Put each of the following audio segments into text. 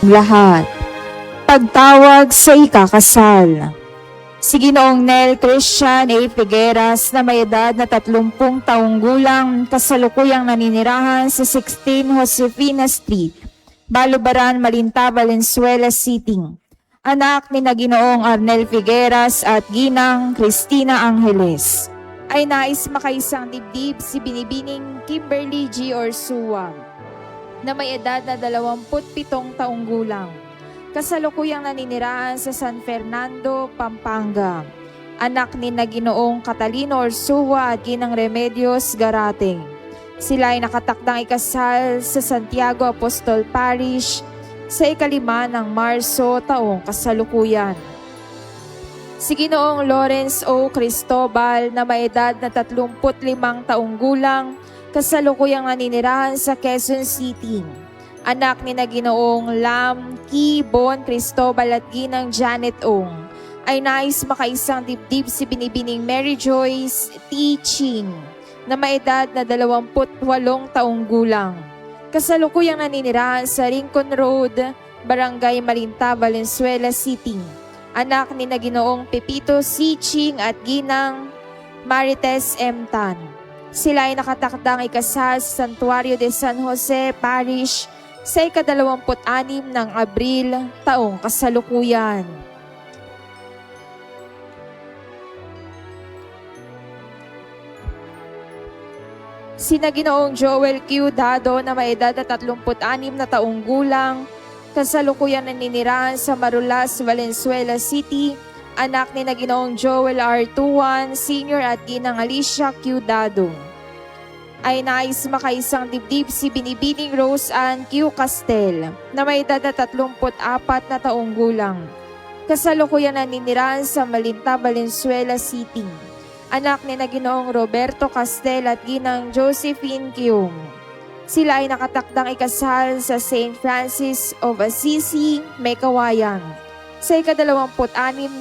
lahat. Pagtawag sa ikakasal. Si Ginoong Nel Christian A. Figueras na may edad na 30 taong gulang, kasalukuyang naninirahan sa 16 Josefina Street, Balubaran, Malinta, Valenzuela City. Anak ni na Ginoong Arnel Figueras at Ginang Cristina Angeles. Ay nais makaisang dibdib si Binibining Kimberly G. Orsua na may edad na 27 taong gulang. Kasalukuyang naninirahan sa San Fernando, Pampanga. Anak ni na Ginoong Catalino Orsua at Ginang Remedios Garate. Sila ay nakatakdang ikasal sa Santiago Apostol Parish sa 5 ng Marso taong kasalukuyan. Si Ginoong Lawrence O. Cristobal na may edad na 35 taong gulang, kasalukuyang naninirahan sa Quezon City. Anak ni na Ginoong Lam Ki Bon Cristobal at Ginang Janet Ong. Ay nais makaisang dibdib si Binibining Mary Joyce T. Ching na may edad na 28 taong gulang. Kasalukuyang naninirahan sa Rincon Road, Barangay Malinta, Valenzuela City. Anak ni na Ginoong Pepito C. Ching at Ginang Marites M. Tan. Sila ay nakatakdang ikasal sa Santuario de San Jose Parish sa 26 ng Abril taong kasalukuyan. Sina Ginoong Joel Q. Dado na may edad na 36 na taong gulang, kasalukuyang naninirahan sa Marulas, Valenzuela City. Anak ni na Ginoong Joel R. Tuan Sr. at Ginang Alicia Q. Dado. Ay nais makaisang dibdib si Binibining Rose Ann Q. Castel na may edad na 34 na taong gulang. Kasalukuyang naninirahan sa Malinta, Valenzuela City. Anak ni na Ginoong Roberto Castel at Ginang Josephine Q. Sila ay nakatakdang ikasal sa St. Francis of Assisi, Mekawayan, sa 26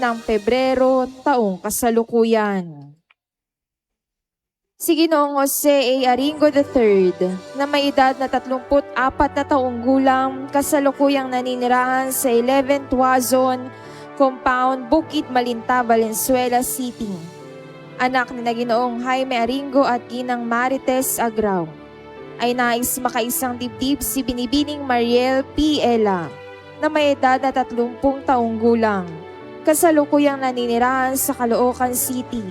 ng Pebrero taong kasalukuyan. Si Ginoong Jose A. Aringo III na may edad na 34 na taong gulang, kasalukuyang naninirahan sa 11th Wazon Compound, Bukid Malinta, Valenzuela City. Anak ni na Ginoong Jaime Aringo at Ginang Marites Agraw. Ay nais makaisang dibdib si Binibining Mariel P. Ella na may edad na 30 taong gulang, kasalukuyang naninirahan sa Caloocan City.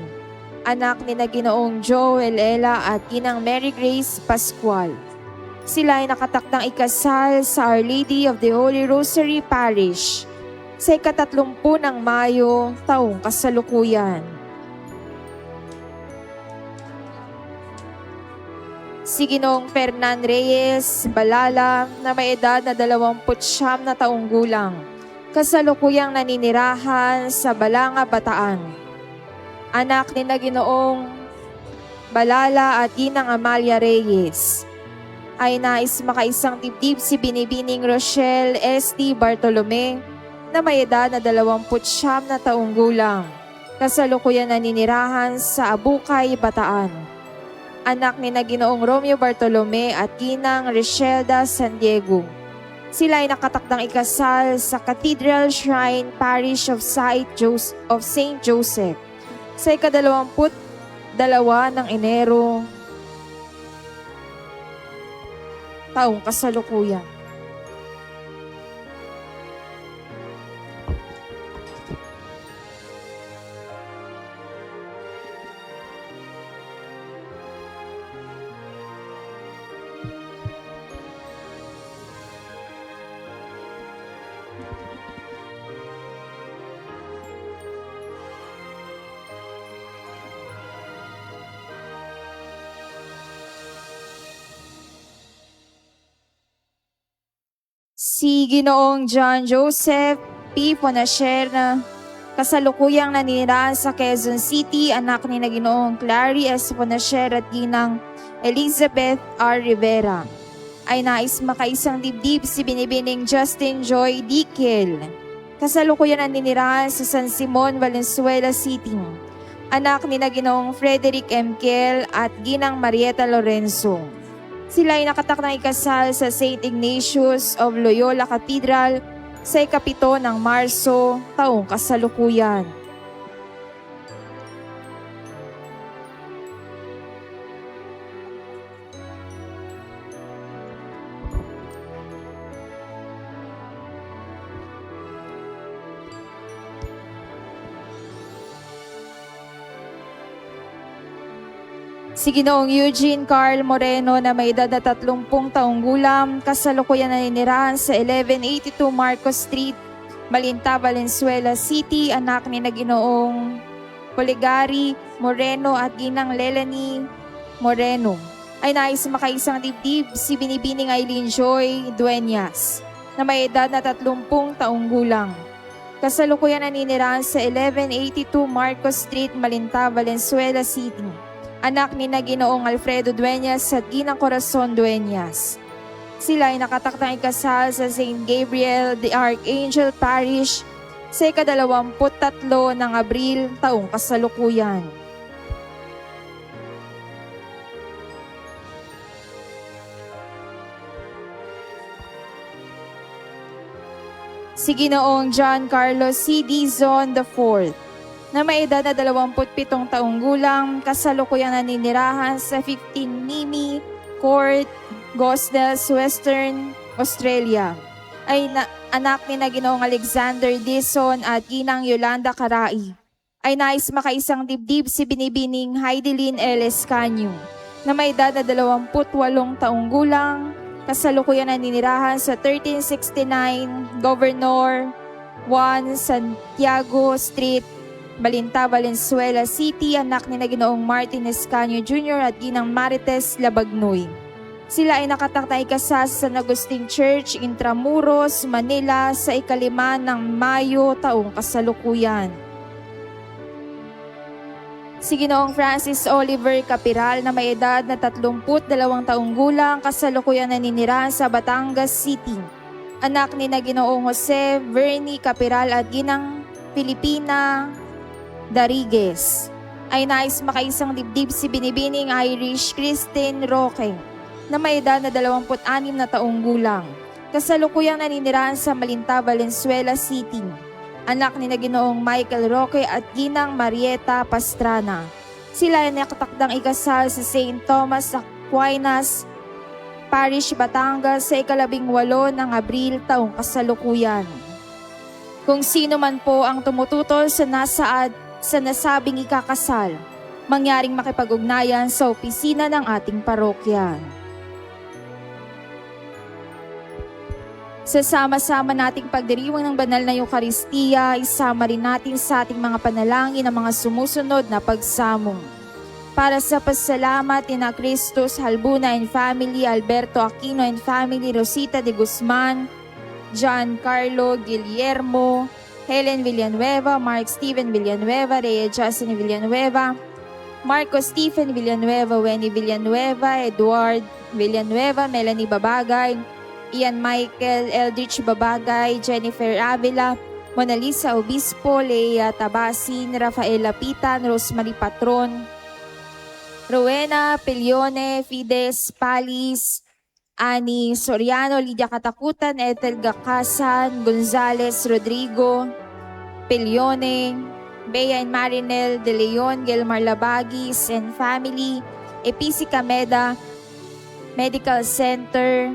Anak ni na Ginoong Joel Ella at Ginang Mary Grace Pascual. Sila ay nakatakdang ikasal sa Our Lady of the Holy Rosary Parish sa 30 ng Mayo taong kasalukuyan. Si Ginoong Fernan Reyes Balala na may edad na 29 na taong gulang, kasalukuyang naninirahan sa Balanga, Bataan. Anak ni na Ginoong Balala at Ginang Amalia Reyes. Ay nais makaisang dibdib si Binibining Rochelle S.T. Bartolome na may edad na 29 na taong gulang, kasalukuyang naninirahan sa Abukay, Bataan. Anak ni na Ginoong Romeo Bartolome at Ginang Richelda San Diego. Sila ay nakatakdang ikasal sa Cathedral Shrine Parish of St. Joseph sa 22 ng Enero taong kasalukuyan. Si Ginoong John Joseph P. Ponasher na kasalukuyang naninirahan sa Quezon City, anak ni na Ginoong Clary S. Ponasher at Ginang Elizabeth R. Rivera. Ay nais makaisang dibdib si Binibining Justin Joy Dikel. Kasalukuyang naninirahan sa San Simon, Valenzuela City. Anak ni na Ginoong Frederick M. Kiel at Ginang Marieta Lorenzo. Sila ay nakatakdang ikasal sa St. Ignatius of Loyola Cathedral sa 7 ng Marso, taong kasalukuyan. Si Ginoong Eugene Carl Moreno na may edad na 30 taong gulang, kasalukuyan naninirahan sa 1182 Marcos Street, Malinta, Valenzuela City, anak ni na Ginoong Poligari Moreno at Ginang Lelani Moreno. Ay nais makaisang dibdib si Binibining Eileen Joy Dueñas na may edad na 30 taong gulang. Kasalukuyan naninirahan sa 1182 Marcos Street, Malinta, Valenzuela City, anak ni na Ginoong Alfredo Dueñas at Ginang Corazon Dueñas. Sila ay nakatakdang ikasal sa St. Gabriel the Archangel Parish sa 23 ng Abril, taong kasalukuyan. Si Ginoong John Carlos C. Dizon IV na may edad na 27 taong gulang, kasalukuyang naninirahan sa 15 Mimi Court, Gosnells, Western Australia, ay anak ni na Ginoong Alexander Dizon at Ginang Yolanda Carai. Ay nais makaisang dibdib si Binibining Heidelin L. Escanio na may edad na 28 taong gulang, kasalukuyang naninirahan sa 1369 Governor 1 Santiago Street, Malinta, Valenzuela City, anak ni na Ginoong Martin Escanio Jr. at Ginang Marites Labagnoy. Sila ay nakatakdang ikasal sa San Agustin Church, Intramuros, Manila sa 5 ng Mayo, taong kasalukuyan. Si Ginoong Francis Oliver Capiral na may edad na 32 taong gulang, kasalukuyan naninirahan sa Batangas City, anak ni na Ginoong Jose Vernie Capiral at Ginang Filipina Darigues. Ay nais makaisang dibdib si Binibining Irish Christine Roque na may edad na 26 taong gulang, kasalukuyang naninirahan sa Malinta, Valenzuela City, anak ni na Ginoong Michael Roque at Ginang Marieta Pastrana. Sila ay nakatakdang ikasal sa St. Thomas Aquinas Parish, Batangas sa 18 ng Abril, taong kasalukuyan. Kung sino man po ang tumututol sa nasabing ikakasal, mangyaring makipag-ugnayan sa opisina ng ating parokya. Sa sama-sama nating pagdiriwang ng banal na Eukaristiya, isama rin natin sa ating mga panalangin ang mga sumusunod na pagsamong. Para sa pasalamat ni na Cristos Halbuna and family, Alberto Aquino and family, Rosita de Guzman, John Carlo Guillermo, Helen Villanueva, Mark Steven Villanueva, Rhea Justin Villanueva, Marco Stephen Villanueva, Wendy Villanueva, Edward Villanueva, Melanie Babagay, Ian Michael Eldridge Babagay, Jennifer Avila, Mona Lisa Obispo, Leia Tabasin, Rafael Lapitan, Rosemary Patron, Rowena Pelione, Fides Palis, Ani Soriano, Lydia Katakutan, Ethel Gakasan, Gonzales Rodrigo, Pelione, Bea and Marinel De Leon, Gelmar Labagis and family, Episi Cameda Medical Center,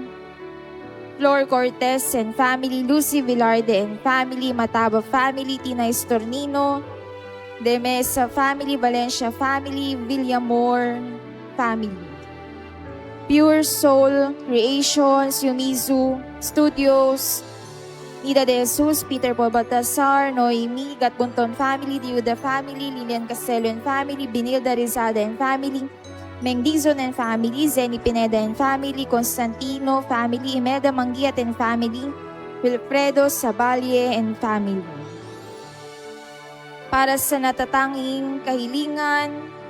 Flor Cortez and family, Lucy Villarde and family, Mataba family, Tina Estornino, De Mesa family, Valencia family, Villamor family. Pure Soul Creations, Yumizu Studios, Nida de Jesus, Peter Paul Baltasar, Noemi, Gatbunton family, Diuda family, Lilian Castelo and family, Binilda Rizada and family, Mengdizon and family, Zeni Pineda and family, Constantino family, Imeda Mangiat and family, Wilfredo Sabalie and family. Para sa natatanging kahilingan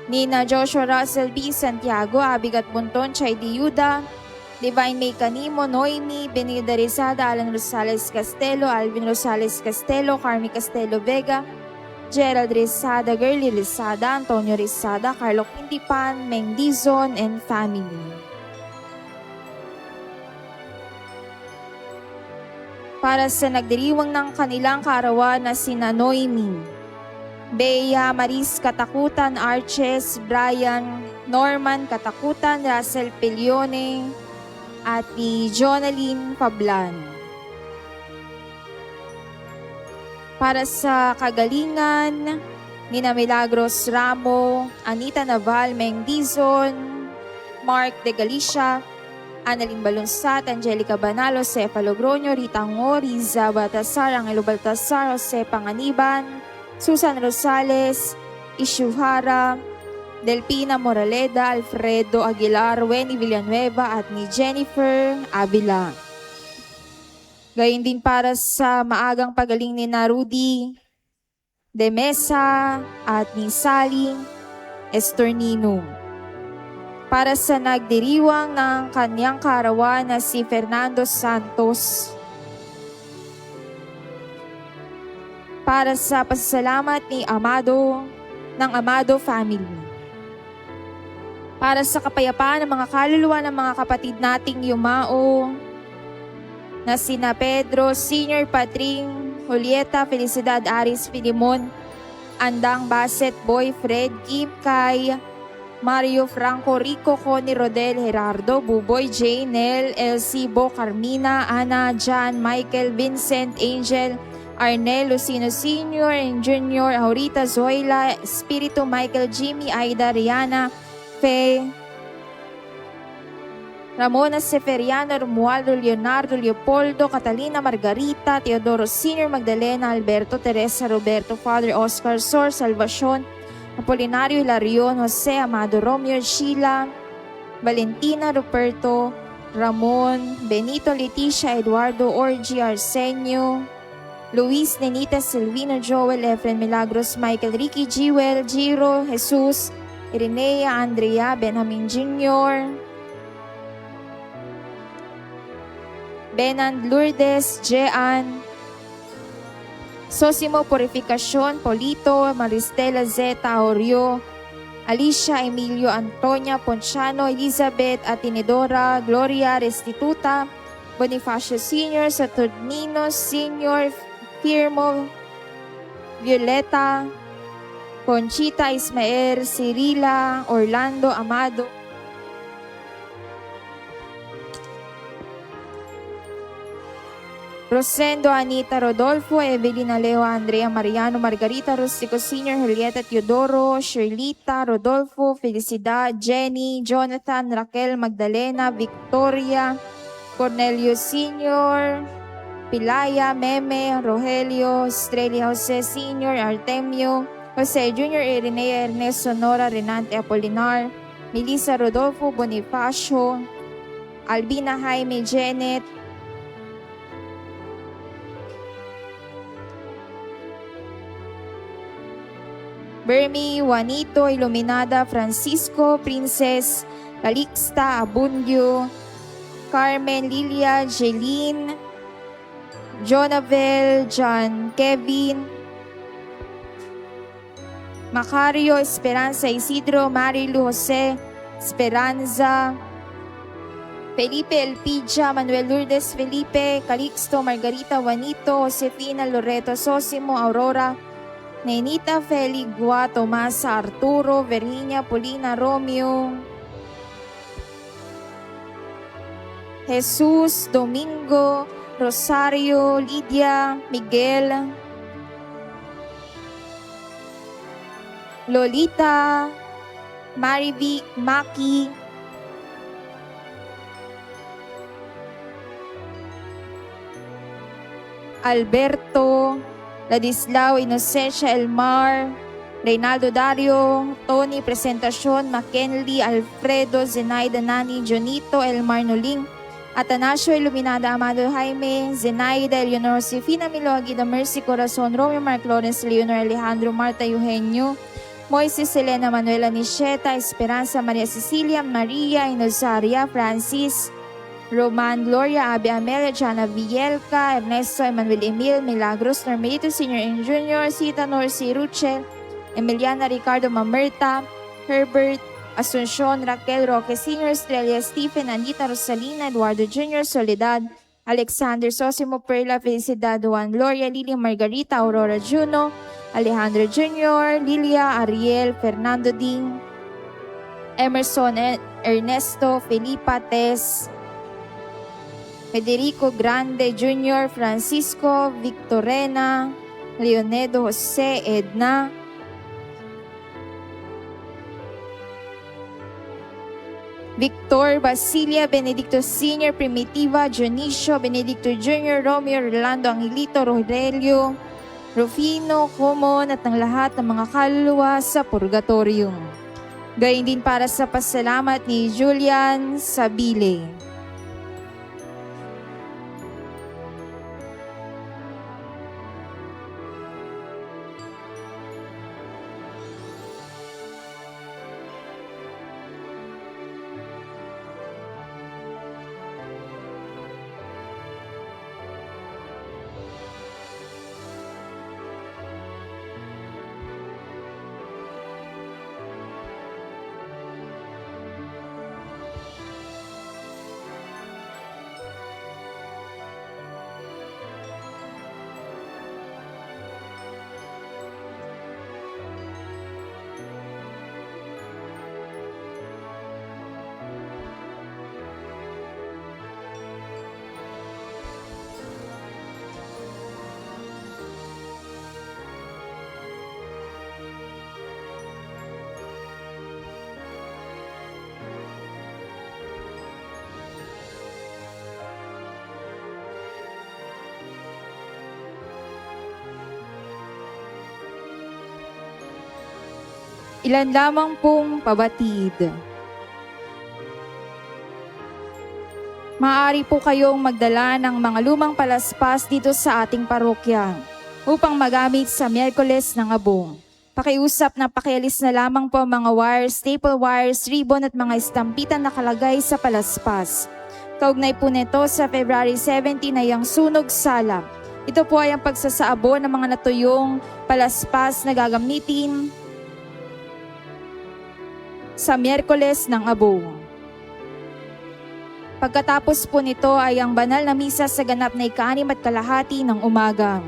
ni na Joshua Russell B. Santiago, Abigat Bunton, Chay Diuda, Divine May Canimo, Noemi, Benida Rizada, Alan Rosales Castelo, Alvin Rosales Castelo, Carmi Castelo Vega, Gerald Rizada, Girly Rizada, Antonio Rizada, Carlo Quintipan, Meng Dizon, and family. Para sa nagdiriwang ng kanilang kaarawan na sina Noemi, Bea, Maris Katakutan, Arches, Brian, Norman Katakutan, Russell Pilione, at ni Jonaline Pablan. Para sa kagalingan, Nina Milagros Ramo, Anita Naval, Meng Dizon, Mark De Galicia, Annalyn Balunsat, Angelica Banalo, Cefa Logroño, Rita Ngo, Riza Baltasar, Angelo Baltasar, Jose Panganiban, Susan Rosales, Ishuhara, Delpina Moraleda, Alfredo Aguilar, Wendy Villanueva at ni Jennifer Avila. Gayun din para sa maagang pagaling ni Rudy De Mesa at ni Sally Estornino. Para sa nagdiriwang ng kanyang kaarawan na si Fernando Santos. Para sa pasasalamat ni Amado ng Amado family. Para sa kapayapaan ng mga kaluluwa ng mga kapatid nating yumao na sina Pedro, Senior Patring, Julieta, Felicidad, Aris, Filimon, Andang, Baset, Boy, Fred, Kim, Kai, Mario, Franco, Rico, Connie, Rodel, Gerardo, Buboy, Jane, Nel, Elsie, Bo, Carmina, Ana, John, Michael, Vincent, Angel, Arnel, Lucino Sr. and Junior, Aurita, Zoila, Espiritu, Michael, Jimmy, Aida, Rihanna, Faye, Ramona Seferiano, Romualdo, Leonardo, Leopoldo, Catalina, Margarita, Teodoro Sr., Magdalena, Alberto, Teresa, Roberto, Father Oscar, Sor, Salvacion, Apolinario, Hilarion, Jose, Amado, Romeo, Sheila, Valentina, Ruperto, Ramon, Benito, Leticia, Eduardo, Orgy, Arsenio, Luis, Nenita, Silvino, Joel, Efren, Milagros, Michael, Ricky, Jewel, Giro, Jesus, Irenea, Andrea, Benjamin Jr., Benan, Lourdes, Jean, Sosimo, Purificacion, Polito, Maristela, Zeta, Orio, Alicia, Emilio, Antonia, Ponciano, Elizabeth, Atinidora, Gloria, Restituta, Bonifacio Sr., Saturnino Sr., Firmo, Violeta, Conchita, Ismael, Cirila, Orlando, Amado, Rosendo, Anita, Rodolfo, Evelina, Leo, Andrea, Mariano, Margarita, Rustico Sr., Julieta, Teodoro, Shirlita, Rodolfo, Felicidad, Jenny, Jonathan, Raquel, Magdalena, Victoria, Cornelio Sr., Pilaya, Meme, Rogelio, Estrella, Jose Sr., Artemio, Jose Jr., Irenea, Ernesto, Nora, Renante, Apolinar, Melissa, Rodolfo, Bonifacio, Albina, Jaime, Janet, Bermi, Juanito, Iluminada, Francisco, Princess, Calixta, Abundio, Carmen, Lilia, Jeline, Jonavel, John, Kevin, Macario, Esperanza, Isidro, Marilu, Jose, Esperanza, Felipe, Elpidia, Manuel Lourdes, Felipe, Calixto, Margarita, Juanito, Josefina, Loreto, Sosimo, Aurora, Nenita, Feligua, Tomasa, Arturo, Virginia, Polina, Romeo, Jesus, Domingo, Rosario, Lydia, Miguel, Lolita, Marivic, Maki, Alberto, Ladislao, Inocencia, Elmar, Reynaldo Dario, Tony, Presentacion, McKinley, Alfredo, Zenaida, Nani, Jonito, Elmar Nuling, Atanasio, Iluminada, Amado, Jaime, Zenaida, Eleonor, Sifina, Milo, Aguida, Mercy, Corazon, Romeo, Mark Lawrence, Leonor, Alejandro, Marta, Eugenio, Moises, Elena, Manuela, Nisheta, Esperanza, Maria Cecilia, Maria, Inozaria, Francis, Roman Gloria, Abby Amelia, Jana Vielca, Ernesto Emmanuel Emil, Milagros Normelito Sr. and Jr., Sita Norcy Ruchel, Emiliana Ricardo Mamerta, Herbert Asuncion, Raquel Roque Sr., Estrella Stephen, Anita Rosalina, Eduardo Jr., Soledad, Alexander Sosimo Perla, Felicidad Juan Gloria, Lily Margarita, Aurora Juno, Alejandro Jr., Lilia, Ariel, Fernando Ding, Emerson Ernesto, Felipa Tess, Federico Grande Jr., Francisco, Victorena, Leonedo Jose, Edna, Victor Basilia, Benedicto Sr., Primitiva, Dionisio, Benedicto Jr., Romeo, Rolando Angelito, Rogelio, Rufino, Comon at ang lahat ng mga kaluluwa sa purgatorium. Gayun din para sa pasalamat ni Julian Sabile. Ilan lamang pong pabatid. Maaari po kayong magdala ng mga lumang palaspas dito sa ating parokya upang magamit sa Miyerkules ng Abong. Pakiusap na pakialis na lamang po ang mga wires, staple wires, ribbon at mga estampitan na nakalagay sa palaspas. Kaugnay po nito sa February 17 ay ang sunog sala. Ito po ay ang pagsasaabo ng mga natuyong palaspas na gagamitin sa Miyerkules ng Abong. Pagkatapos po nito ay ang banal na misa sa ganap na ika-6:30 ng umaga.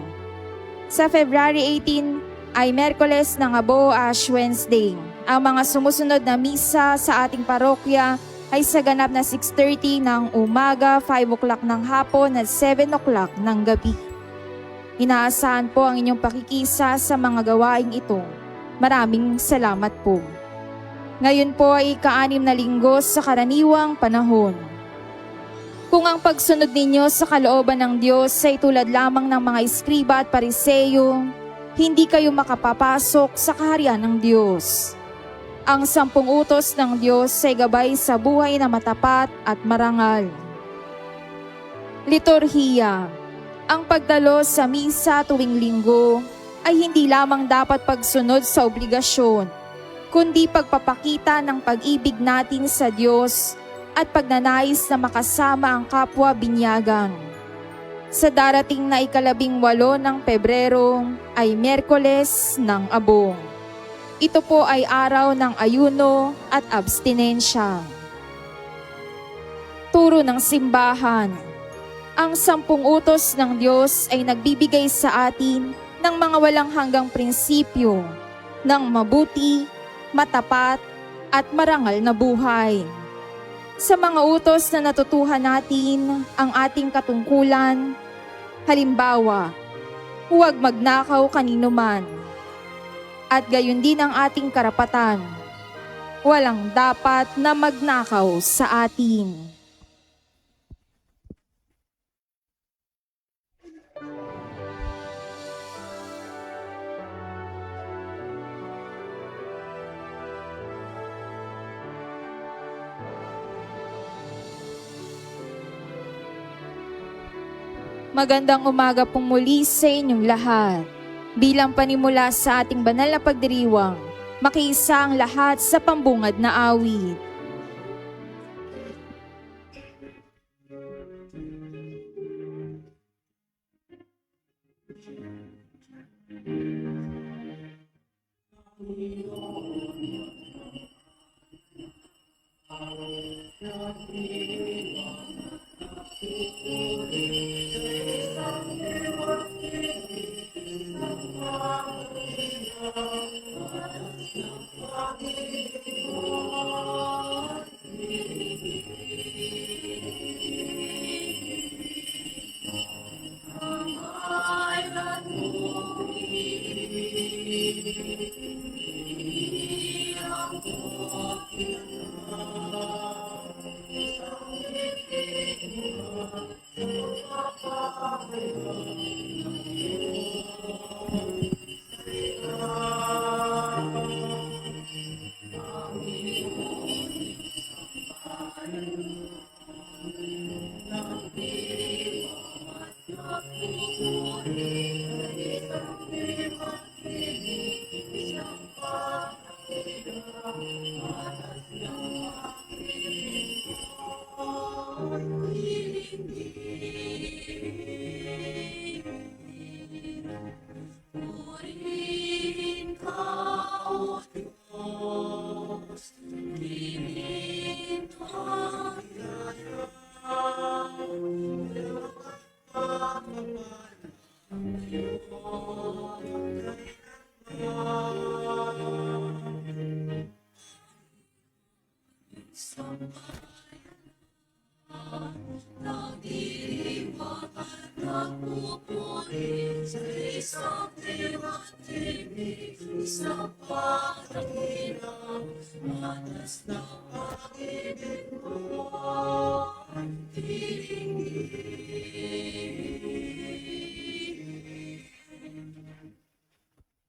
Sa February 18 ay Miyerkules ng Abo, Ash Wednesday. Ang mga sumusunod na misa sa ating parokya ay sa ganap na 6:30 ng umaga, 5 o'clock ng hapon at 7 o'clock ng gabi. Inaasahan po ang inyong pakikisa sa mga gawaing ito. Maraming salamat po. Ngayon po ay ika-6 na linggo sa karaniwang panahon. Kung ang pagsunod ninyo sa kalooban ng Diyos ay tulad lamang ng mga iskriba at pariseyo, hindi kayo makapapasok sa kaharian ng Diyos. Ang 10 utos ng Diyos ay gabay sa buhay na matapat at marangal. Liturhiya. Ang pagdalo sa misa tuwing linggo ay hindi lamang dapat pagsunod sa obligasyon, kundi pagpapakita ng pag-ibig natin sa Diyos at pagnanais na makasama ang kapwa binyagang. Sa darating na ika-18 ng Pebrero ay Miyerkules ng Abong. Ito po ay araw ng ayuno at abstinensya. Turo ng simbahan. Ang 10 utos ng Diyos ay nagbibigay sa atin ng mga walang hanggang prinsipyo ng mabuti, matapat at marangal na buhay. Sa mga utos na natutuhan natin ang ating katungkulan, halimbawa, huwag magnakaw kanino man, at gayon din ang ating karapatan, walang dapat na magnakaw sa atin. Magandang umaga pong muli sa inyong lahat. Bilang panimula sa ating banal na pagdiriwang, makiisa ang lahat sa pambungad na awit.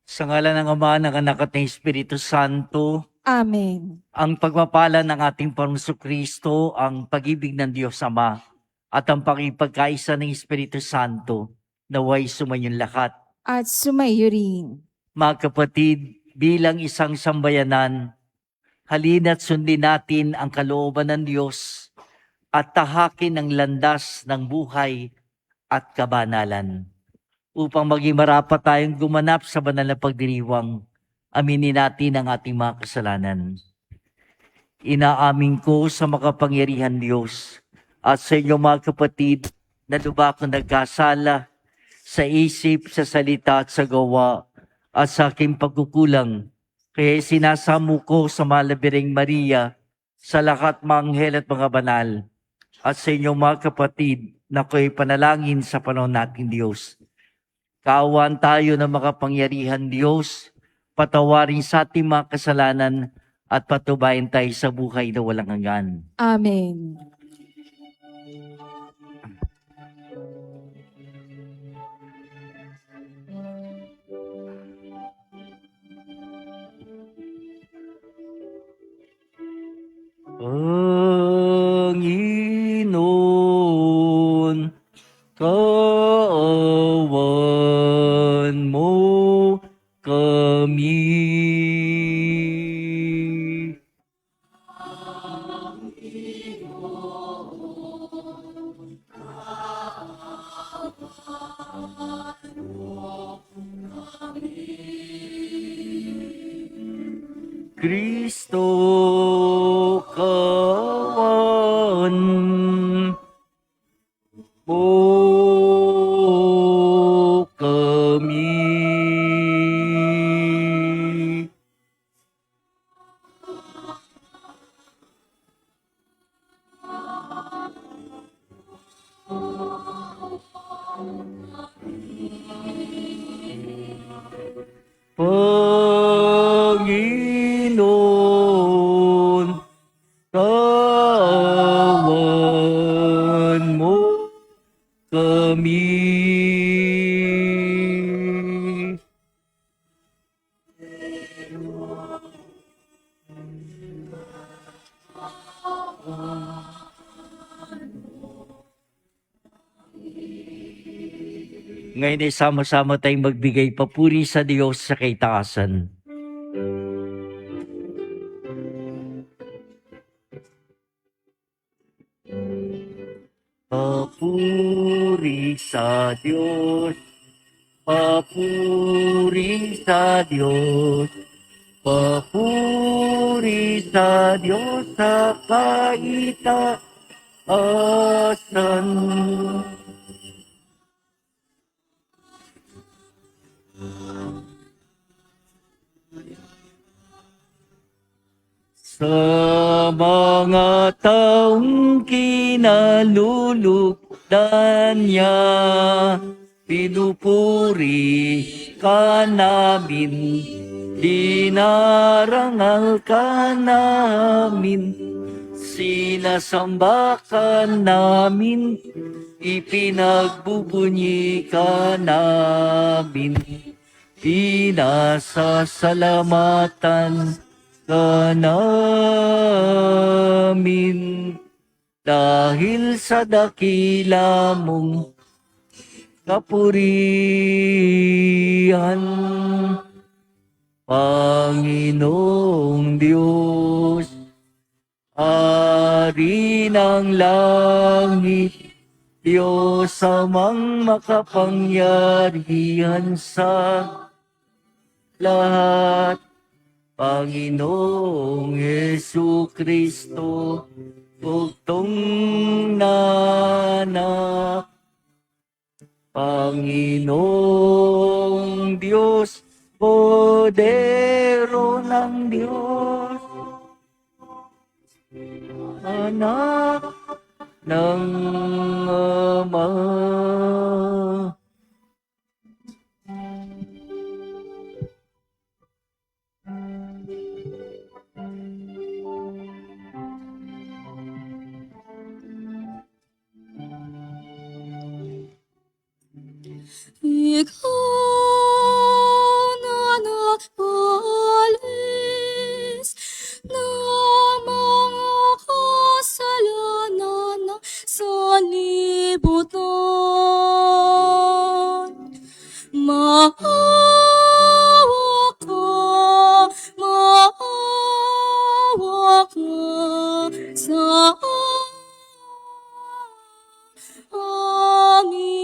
Sa ngalan ng Ama, ng Anak at ng Espiritu Santo, Amen. ang pagpapala ng ating Panginoong Kristo, ang pag-ibig ng Diyos Ama, at ang pakipagkaisa ng Espiritu Santo, naway sumayon lahat. At sumayo rin. Mga kapatid, bilang isang sambayanan, halina't sundin natin ang kalooban ng Diyos at tahakin ang landas ng buhay at kabanalan. Upang maging marapat tayong gumanap sa banal na pagdiriwang, aminin natin ang ating mga kasalanan. Inaamin ko sa makapangyarihan Diyos at sa inyo mga kapatid na lubak na nagkasala sa isip, sa salita at sa gawa at sa aking pagkukulang. Kaya sinasamo ko sa Malabiring Maria, sa lahat mga anghel at mga banal, at sa inyo mga kapatid na ko'y panalangin sa panahon nating Diyos. Kaawaan tayo ng makapangyarihan Diyos, patawarin sa ating mga kasalanan at patubayan tayo sa buhay na walang hanggan. Amen. Panginoon, kaawan mo kami. Kristo, kawan mo kami. Panginoon, kawan mo kami. Ngayon ay sama-sama tayong magbigay papuri sa Diyos sa kaitaasan. Papuri sa Diyos, papuri sa Diyos, papuri sa Diyos sa kaitaasan. Sa mga taong kinalulugdan niya, pinupuri ka namin, dinarangal ka namin, sinasamba ka namin, ipinagbubunyi ka namin, pinasasalamatan ka namin dahil sa dakila mong kapurihan, Panginoong Diyos, Hari ng langit, Diyos amang makapangyarihan sa lahat, Panginoong Jesucristo, bugtong nanak, Panginoong Diyos, Podero ng Diyos, Anak ng Ama. Ikaw na nagpalis ng mga kasalanan ng sanlibutan. Maawa ka sa amin.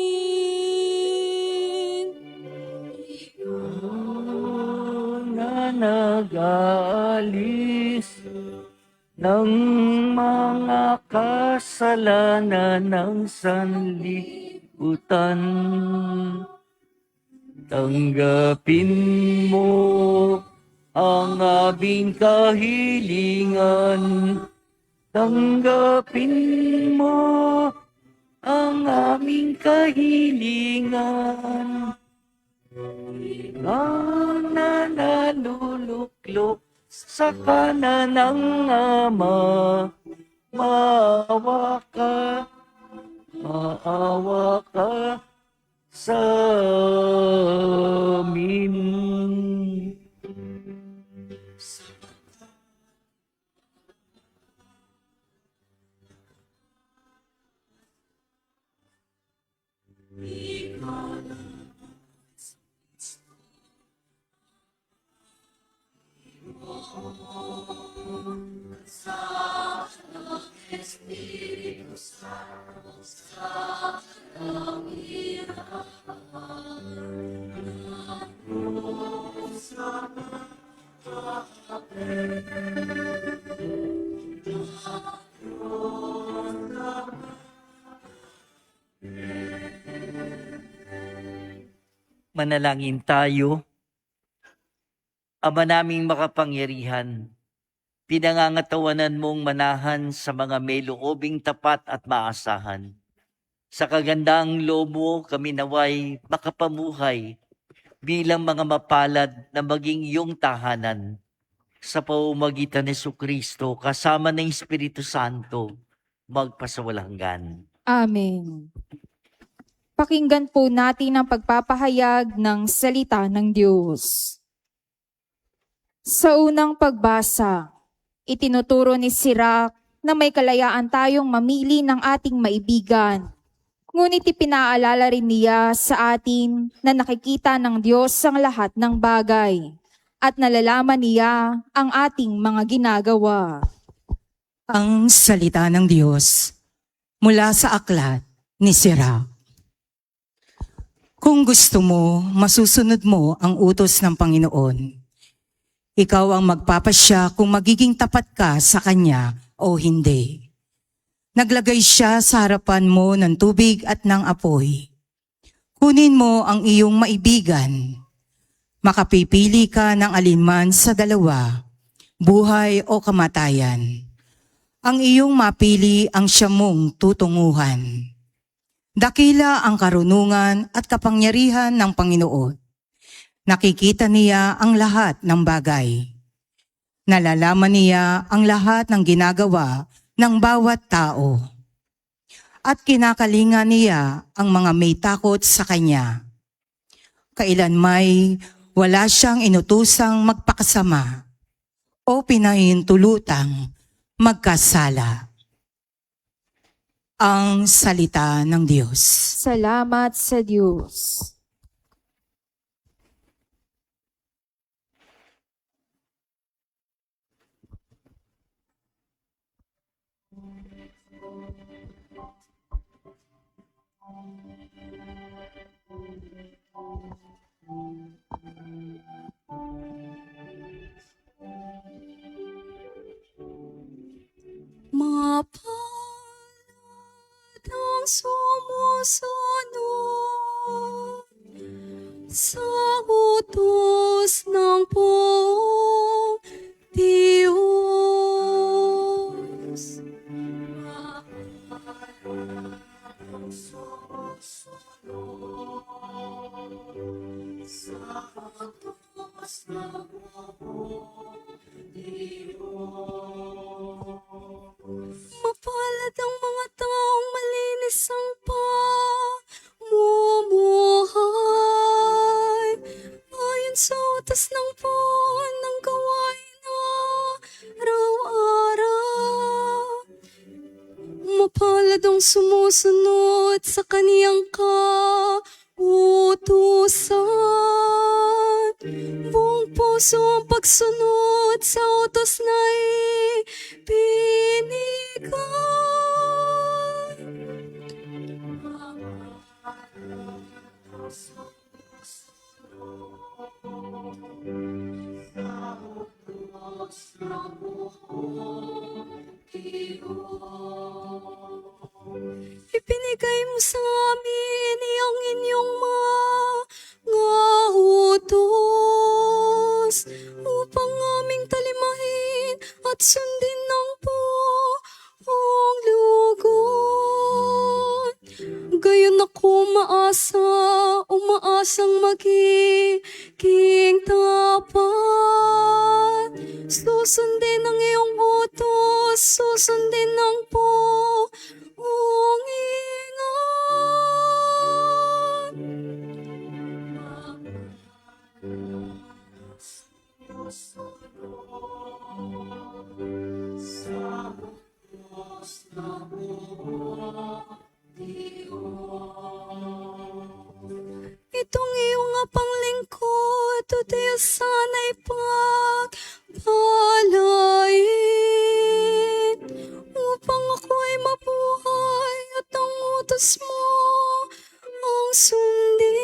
Na nag-aalis ng mga kasalanan ng sanlibutan. Tanggapin mo ang aming kahilingan. Tanggapin mo ang aming kahilingan. Ang nanaluluklok sa kanan ng Ama, maawa ka sa amin. Manalangin tayo. Ama naming makapangyarihan, pinangangatawanan mong manahan sa mga may loobing tapat at maasahan. Sa kagandang loob mo kami naway makapamuhay bilang mga mapalad na maging iyong tahanan. Sa pamamagitan ni Jesucristo kasama ng Espiritu Santo, magpasawalang hanggan. Amen. Pakinggan po natin ang pagpapahayag ng salita ng Diyos. Sa unang pagbasa, itinuturo ni Sirach na may kalayaan tayong mamili ng ating maibigan. Ngunit ipinaalala rin niya sa atin na nakikita ng Diyos ang lahat ng bagay at nalalaman niya ang ating mga ginagawa. Ang salita ng Diyos mula sa aklat ni Sirach. Kung gusto mo, masusunod mo ang utos ng Panginoon. Ikaw ang magpapasya kung magiging tapat ka sa Kanya o hindi. Naglagay siya sa harapan mo ng tubig at ng apoy. Kunin mo ang iyong maibigan. Makapipili ka ng alinman sa dalawa. buhay o kamatayan. Ang iyong mapili ang siyam mong tutunguhan. Dakila ang karunungan at kapangyarihan ng Panginoon. Nakikita niya ang lahat ng bagay. Nalalaman niya ang lahat ng ginagawa ng bawat tao. At kinakalinga niya ang mga may takot sa kanya. Kailanmay wala siyang inutusang magpakasama o pinahintulutang magkasala. Ang salita ng Diyos. Salamat sa Diyos. Mapalad ang sumusunod sa utos ng poong Diyos. Mapalad ang sumusunod sa utos ng poong Diyos. Mapalad ang mga taong malinis ang pamumuhay ayon sa utos ng Poon ng gawain araw-araw. Mapalad ang sumusunod sa kaniyang kautusan. Buong puso ang pagsunod sa utos na ibinigay. Ipinigay mo sa amin ang inyong mga utos upang aming talimahin at sundin ng buong lugod. Gayon ako umaasang magiging tapat. Susundin ang iyong utos, susundin ang buong ingat. Itong iyong panglingkod, O Diyos, sana'y pagpalain, upang ako'y mabuhay at ang utos mo ang sundin.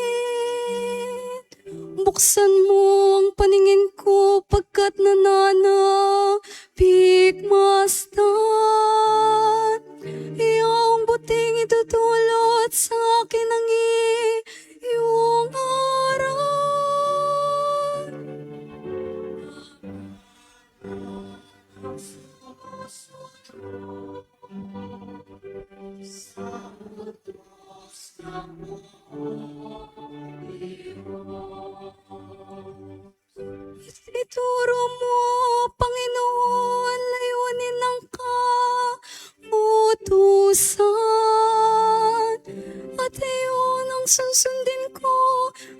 Buksan mo ang paningin ko pagkat nananapik masdan. Iyong buting idudulot sa akin ang iyong aral. Ituro mo, Panginoon, layunin ng kautusan, at iyon ang susundin ko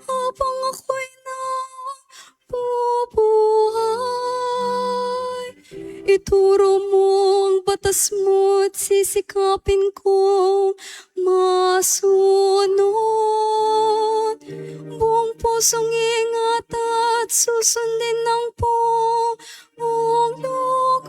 habang ako'y nabubuhay. Ituro mo ang batas mo at sisikapin kong masunod. Buong pusong ingat at susundin ng buong lugod.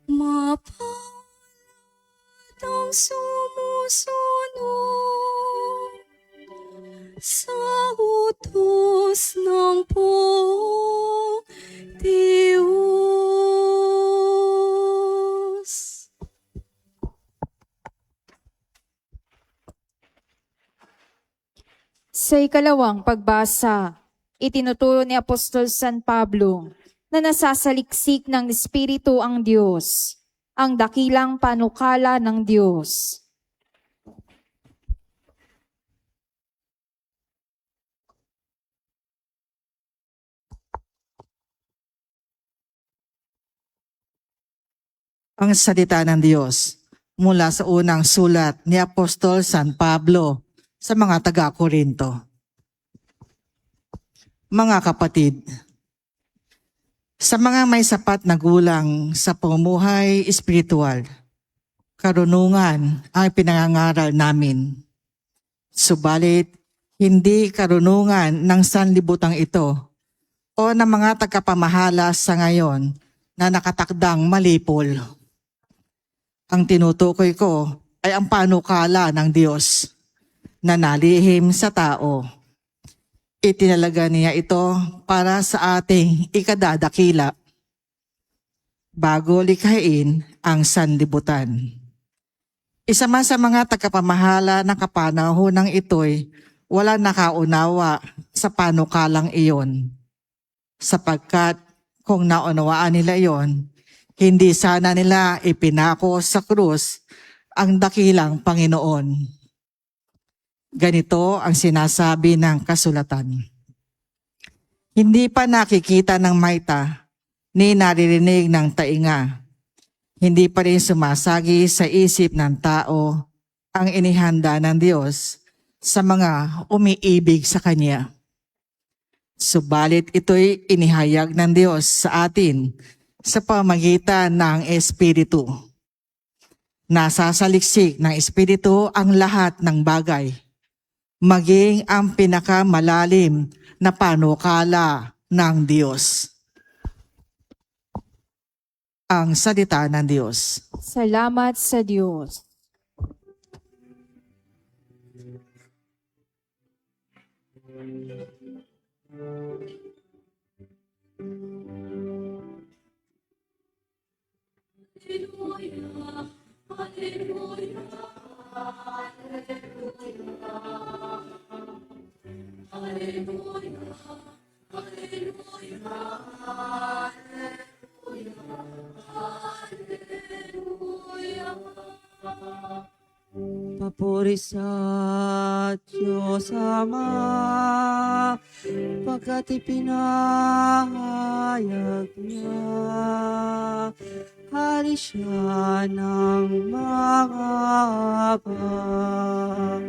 Mapalad ang sumusunod sa utos ng Panginoon. Sa ikalawang pagbasa, itinuturo ni Apostol San Pablo na nasasaliksik ng Espiritu ang Diyos, ang dakilang panukala ng Diyos. Ang salita ng Diyos mula sa unang sulat ni Apostol San Pablo sa mga taga-Korinto. Mga kapatid, sa mga may sapat na gulang sa pamumuhay espiritual, karunungan ang pinangangaral namin. Subalit, hindi karunungan ng sanlibutang ito o ng mga tagapamahala sa ngayon na nakatakdang malipol. Ang tinutukoy ko ay ang panukala ng Diyos na nalihim sa tao. Itinalaga niya ito para sa ating ikadadakila bago likhain ang sanlibutan. Isa man sa mga tagapamahala ng kapanahonang ito'y wala nakaunawa sa panukalang iyon, sapagkat kung naunawaan nila iyon, hindi sana nila ipinako sa krus ang dakilang Panginoon. Ganito ang sinasabi ng kasulatan. Hindi pa nakikita ng maita, ni naririnig ng tainga. Hindi pa rin sumasagi sa isip ng tao ang inihanda ng Diyos sa mga umiibig sa Kanya. Subalit ito'y inihayag ng Diyos sa atin sa pamagitan ng Espiritu. Nasasaliksik ng Espiritu ang lahat ng bagay, maging ang pinakamalalim na panukala ng Diyos. Ang salita ng Diyos. Salamat sa Diyos. Papuri sa Diyos Ama, pagkat ipinahayag niya, hari siya ng mga abang.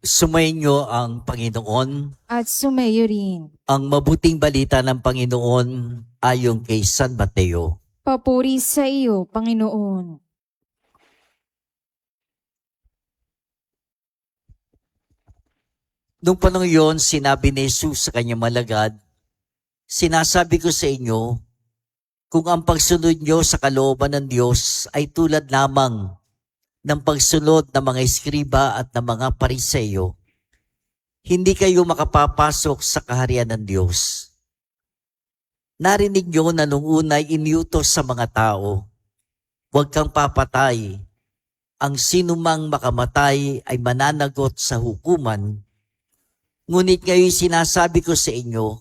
Sumainyo ang Panginoon. At sumayo rin. Ang mabuting balita ng Panginoon ayon kay San Mateo. Papuri sa iyo, Panginoon. Nung panahon yon, sinabi ni Jesus sa kanyang malagad, sinasabi ko sa inyo, kung ang pagsunod nyo sa kalooban ng Diyos ay tulad lamang ng pagsunod ng mga eskriba at ng mga pariseyo, hindi kayo makapapasok sa kaharian ng Diyos. Narinig nyo na nung unay iniutos sa mga tao, huwag kang papatay, ang sinumang makamatay ay mananagot sa hukuman. Ngunit ngayon sinasabi ko sa inyo,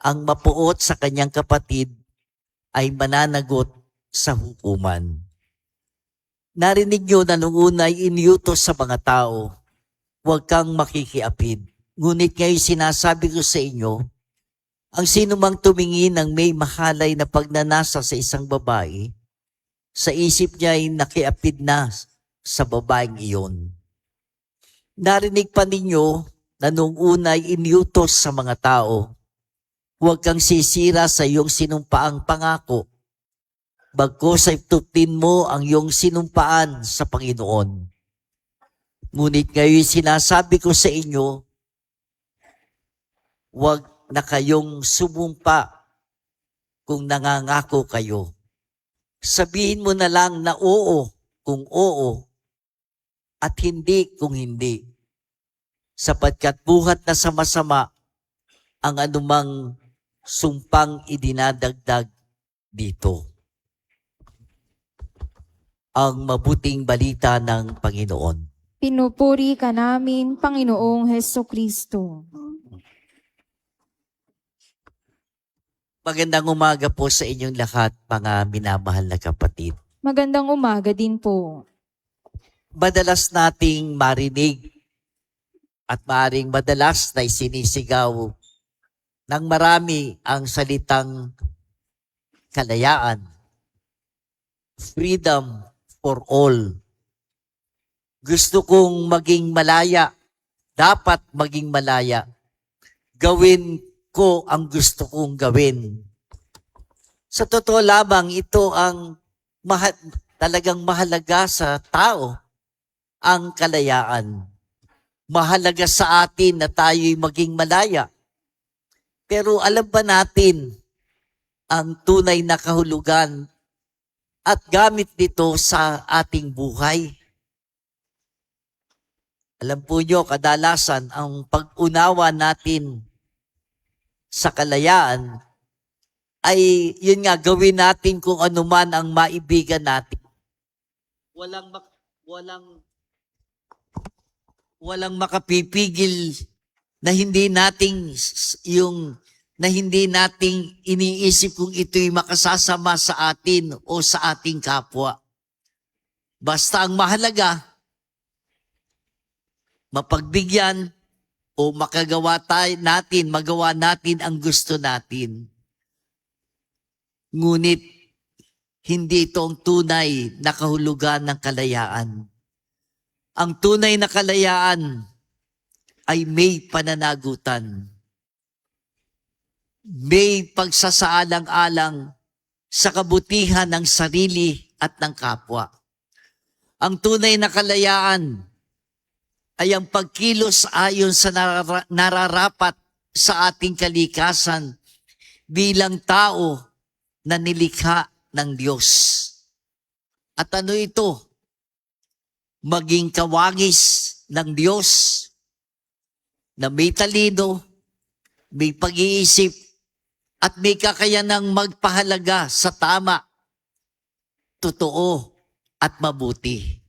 ang mapuot sa kanyang kapatid ay mananagot sa hukuman. Narinig nyo na nung unay iniutos sa mga tao, huwag kang makikiapid. Ngunit ngayon sinasabi ko sa inyo, ang sinumang tumingin ng may mahalay na pagnanasa sa isang babae, sa isip niya ay nakiapid na sa babaeng iyon. Narinig pa ninyo na nung unay iniutos sa mga tao, huwag kang sisira sa iyong sinumpaang pangako, bagkus ay tutin mo ang iyong sinumpaan sa Panginoon. Ngunit ngayon sinasabi ko sa inyo, huwag na kayong sumumpa kung nangangako kayo. Sabihin mo na lang na oo kung oo at hindi kung hindi. Sapagkat buhat na sa masama ang anumang sumpang idinadagdag dito. Ang mabuting balita ng Panginoon. Pinupuri ka namin, Panginoong Heso Kristo. Magandang umaga po sa inyong lahat, mga minamahal na kapatid. Magandang umaga din po. Madalas nating marinig at maaring madalas na isinisigaw ng marami ang salitang kalayaan, freedom for all. Gusto kong maging malaya, dapat maging malaya. Gawin ko ang gusto kong gawin. Sa totoo lamang, ito ang talagang mahalaga sa tao, ang kalayaan. Mahalaga sa atin na tayo'y maging malaya. Pero alam ba natin ang tunay na kahulugan at gamit nito sa ating buhay? Alam po nyo, kadalasan ang pag-unawa natin sa kalayaan ay yun nga, gawin natin kung ano man ang maibigan natin. Walang makapipigil na hindi nating iniisip kung ito'y makasasama sa atin o sa ating kapwa. Basta ang mahalaga, mapagbigyan o magawa natin ang gusto natin. Ngunit, hindi ito ang tunay na kahulugan ng kalayaan. Ang tunay na kalayaan ay may pananagutan. May pagsasaalang-alang sa kabutihan ng sarili at ng kapwa. Ang tunay na kalayaan ay ang pagkilos ayon sa nararapat sa ating kalikasan bilang tao na nilikha ng Diyos. At ano ito? Maging kawangis ng Diyos na may talino, may pag-iisip, at may kakayanang magpahalaga sa tama, totoo, at mabuti.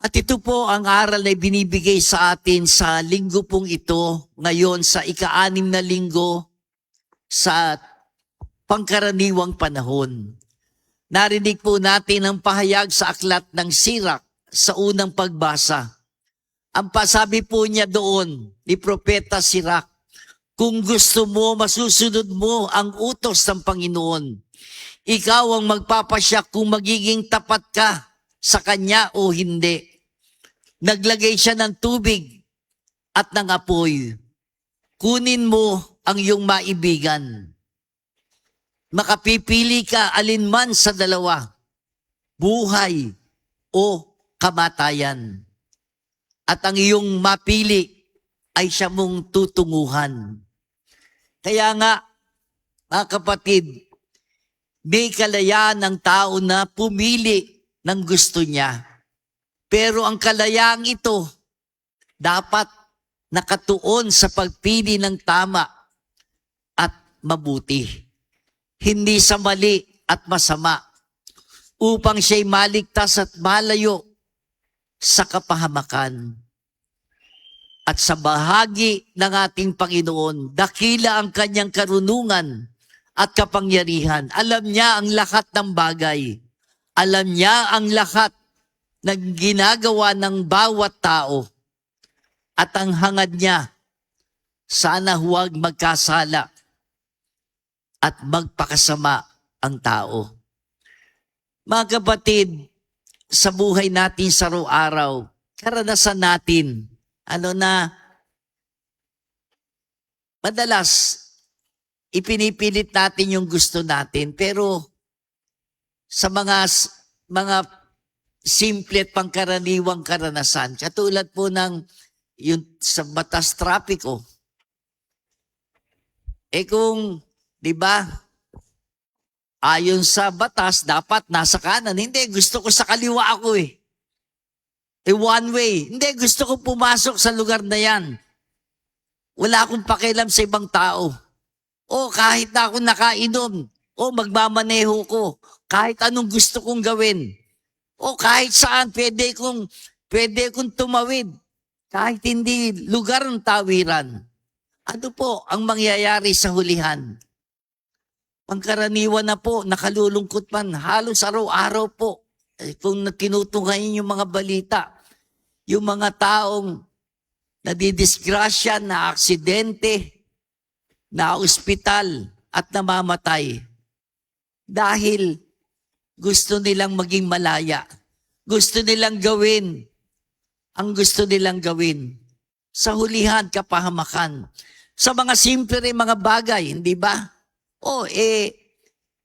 At ito po ang aral na binibigay sa atin sa linggo pong ito, ngayon sa ika-6 na linggo sa pangkaraniwang panahon. Narinig po natin ang pahayag sa aklat ng Sirak sa unang pagbasa. Ang pasabi po niya doon ni Propeta Sirak, kung gusto mo, masusunod mo ang utos ng Panginoon. Ikaw ang magpapasya kung magiging tapat ka sa Kanya o hindi. Naglagay siya ng tubig at ng apoy. Kunin mo ang iyong maibigan. Makapipili ka alinman sa dalawa, buhay o kamatayan. At ang iyong mapili ay siya mong tutunguhan. Kaya nga, mga kapatid, may kalayaan ng tao na pumili ng gusto niya. Pero ang kalayaang ito, dapat nakatuon sa pagpili ng tama at mabuti. Hindi sa mali at masama, upang siya'y maligtas at malayo sa kapahamakan. At sa bahagi ng ating Panginoon, dakila ang kanyang karunungan at kapangyarihan. Alam niya ang lahat ng bagay. Alam niya ang lahat ng ginagawa ng bawat tao. At ang hangad niya, sana huwag magkasala at magpakasama ang tao. Mga kapatid, sa buhay natin sa araw-araw, karanasan natin, madalas, ipinipilit natin yung gusto natin, pero sa mga simple at pangkaraniwang karanasan, katulad po ng yung sa batas trapiko, Kung, di ba, ayon sa batas, dapat nasa kanan. Hindi, gusto ko sa kaliwa ako eh. One way. Hindi, gusto ko pumasok sa lugar na yan. Wala akong pakialam sa ibang tao. O kahit na ako nakainom, o magmamaneho ko, kahit anong gusto kong gawin, o kahit saan pwede kong tumawid, kahit hindi lugar ng tawiran. Ano po ang mangyayari sa hulihan? Pangkaraniwan na po, nakalulungkot man, halos araw-araw po. Kung tinutunghayin yung mga balita, yung mga taong nadidisgrasya, na aksidente, na ospital at namamatay. Dahil gusto nilang maging malaya. Gusto nilang gawin ang gusto nilang gawin. Sa hulihan, kapahamakan. Sa mga simple rin mga bagay, hindi ba?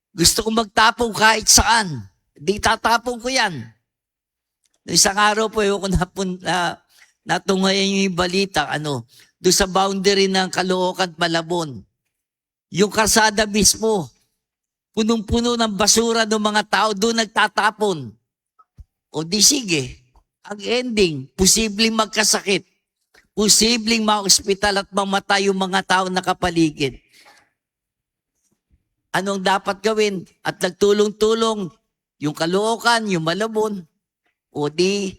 Gusto kong magtapong kahit saan. Di tatapong ko yan. Isang araw po, ako natunghayan yung balita, doon sa boundary ng Caloocan at Malabon. Yung kalsada mismo, punong-puno ng basura ng mga tao, doon nagtatapon. O di sige, ang ending, posibleng magkasakit, posibleng ma-hospital at mamatay yung mga tao nakapaligid. Anong dapat gawin? At nagtulong-tulong yung Caloocan, yung Malabon, o di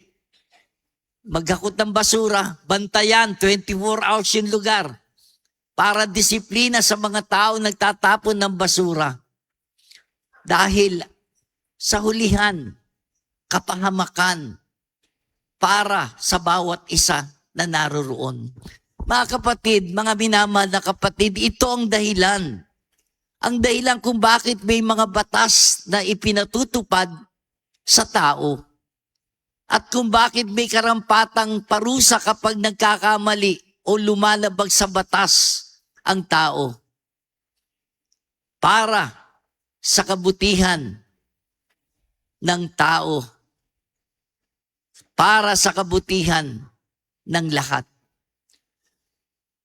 maghakot ng basura, bantayan, 24 hours yung lugar para disiplina sa mga tao nagtatapon ng basura. Dahil sa hulihan, kapahamakan para sa bawat isa na naroroon. Mga kapatid, mga minamahal na kapatid, ito ang dahilan. Ang dahilan kung bakit may mga batas na ipinatutupad sa tao. At kung bakit may karampatang parusa kapag nagkakamali o lumalabag sa batas ang tao. Para sa kabutihan ng tao. Para sa kabutihan ng lahat.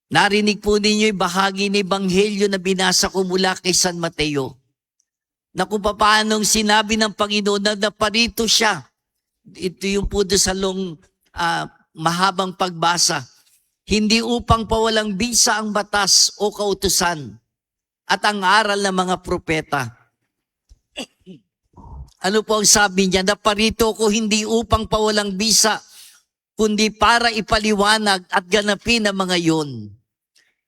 Narinig po ninyo yung bahagi ni Ebanghelyo na binasa ko mula kay San Mateo. Na kung paanong sinabi ng Panginoon na naparito siya. Ito yung po sa mahabang pagbasa. Hindi upang pawalang bisa ang batas o kautusan at ang aral ng mga propeta. Ano po ang sabi niya? Naparito ko hindi upang pawalang bisa, kundi para ipaliwanag at ganapin ang mga yun.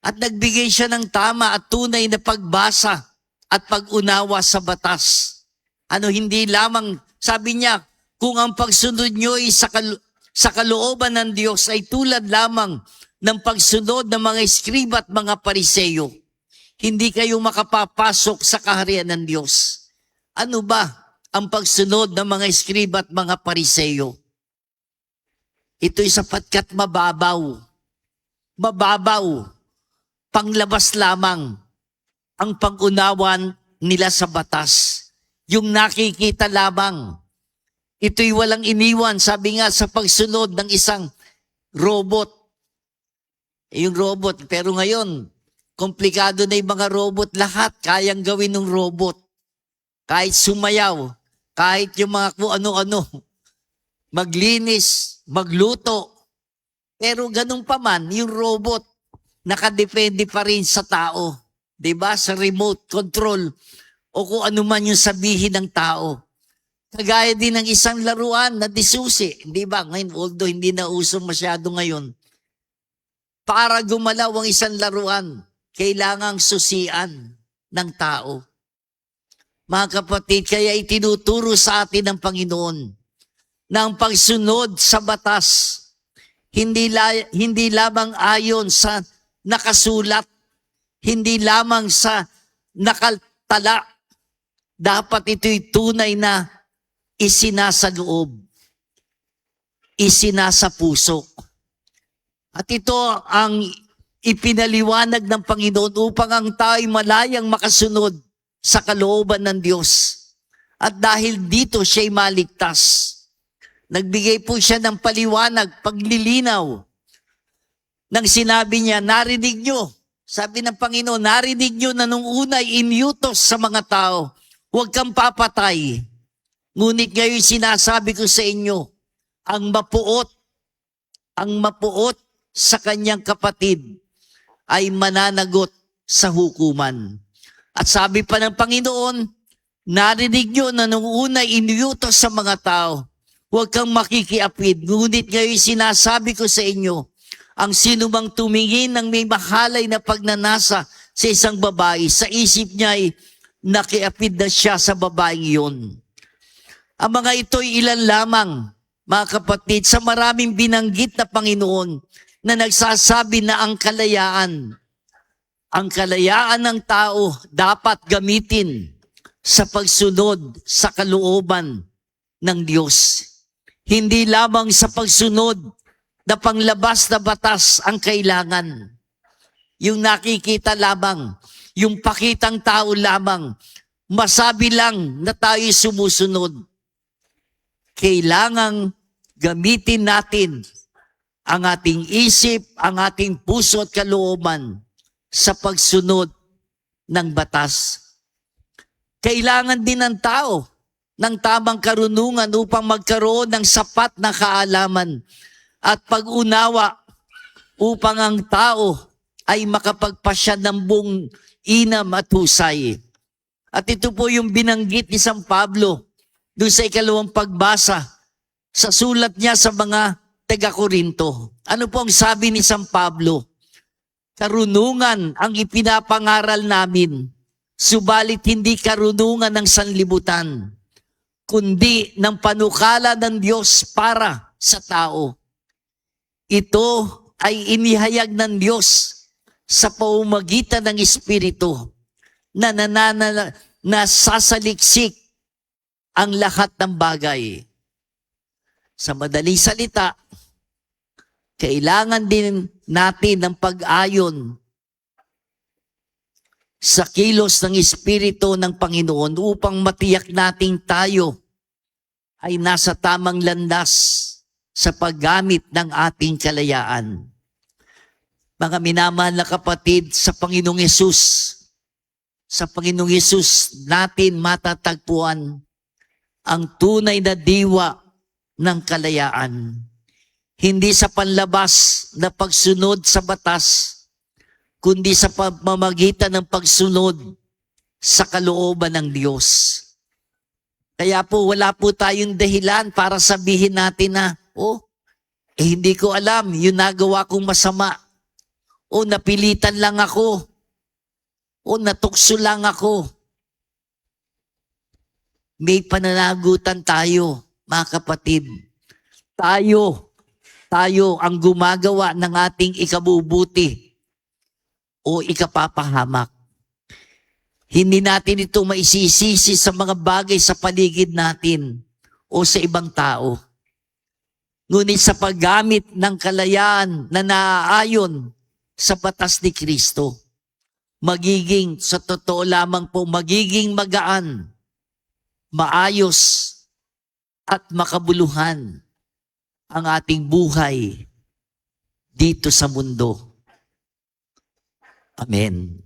At nagbigay siya ng tama at tunay na pagbasa at pag-unawa sa batas. Hindi lamang, sabi niya, kung ang pagsunod nyo ay sa kalooban ng Diyos ay tulad lamang ng pagsunod ng mga eskriba at mga pariseyo, hindi kayo makapapasok sa kaharian ng Diyos. Ano ba ang pagsunod ng mga eskriba at mga pariseyo? Ito'y sapagkat mababaw. Mababaw. Panglabas lamang ang pag-unawan nila sa batas. Yung nakikita lamang. Ito'y walang iniwan, sabi nga sa pagsunod ng isang robot. Yung robot, pero ngayon, komplikado na yung mga robot. Lahat kayang gawin ng robot. Kahit sumayaw, kahit yung mga kung ano-ano, maglinis, magluto. Pero ganun pa man, yung robot, nakadepende pa rin sa tao. Diba? Sa remote control o kung ano man yung sabihin ng tao. Kagaya din ng isang laruan na disusi. Di ba? Ngayon, although hindi na uso masyado ngayon. Para gumalaw ang isang laruan, kailangang susian ng tao. Mga kapatid, kaya itinuturo sa atin ng Panginoon na ang pagsunod sa batas, hindi lamang ayon sa nakasulat, hindi lamang sa nakatala. Dapat ito'y tunay na isinasa loob, isinasa puso. At ito ang ipinaliwanag ng Panginoon upang ang tao'y malayang makasunod sa kalooban ng Diyos. At dahil dito siya'y maligtas. Nagbigay po siya ng paliwanag, paglilinaw. Nang sinabi niya, narinig nyo, Sabi ng Panginoon, narinig nyo na nung una inutos sa mga tao, huwag kang papatay. Ngunit ngayon sinasabi ko sa inyo, ang mapuot sa kanyang kapatid ay mananagot sa hukuman. At sabi pa ng Panginoon, narinig nyo na nung una inutos sa mga tao, huwag kang makikiapid. Ngunit ngayon sinasabi ko sa inyo, ang sinumang tumingin ng may mahalay na pagnanasa sa isang babae, sa isip niya ay nakiapid na siya sa babaeng iyon. Ang mga ito'y ilan lamang, mga kapatid, sa maraming binanggit na Panginoon na nagsasabi na ang kalayaan ng tao dapat gamitin sa pagsunod sa kalooban ng Diyos. Hindi lamang sa pagsunod na panglabas na batas ang kailangan. Yung nakikita lamang, yung pakitang tao lamang, masabi lang na tayo sumusunod. Kailangang gamitin natin ang ating isip, ang ating puso at kalooban sa pagsunod ng batas. Kailangan din ng tao ng tamang karunungan upang magkaroon ng sapat na kaalaman at pag-unawa upang ang tao ay makapagpasya ng buong inam at husay. At ito po yung binanggit ni San Pablo doon sa ikalawang pagbasa sa sulat niya sa mga taga-Korinto. Ano po ang sabi ni San Pablo? Karunungan ang ipinapangaral namin, subalit hindi karunungan ng sanlibutan, kundi ng panukala ng Diyos para sa tao. Ito ay inihayag ng Diyos sa pamamagitan ng Espiritu na nasasaliksik ang lahat ng bagay. Sa madaling salita, kailangan din natin ng pag-ayon sa kilos ng Espiritu ng Panginoon upang matiyak nating tayo ay nasa tamang landas sa paggamit ng ating kalayaan. Mga minamahal na kapatid, sa Panginoong Yesus natin matatagpuan ang tunay na diwa ng kalayaan. Hindi sa panlabas na pagsunod sa batas, kundi sa pamamagitan ng pagsunod sa kalooban ng Diyos. Kaya po wala po tayong dahilan para sabihin natin na, hindi ko alam, yung nagawa kong masama. Napilitan lang ako. Natukso lang ako. May pananagutan tayo, mga kapatid. Tayo ang gumagawa ng ating ikabubuti o ikapapahamak. Hindi natin ito maisisisi sa mga bagay sa paligid natin o sa ibang tao. Ngunit sa paggamit ng kalayaan na naaayon sa batas ni Kristo, sa totoo lamang po, magiging magaan, maayos, at makabuluhan ang ating buhay dito sa mundo. Amen.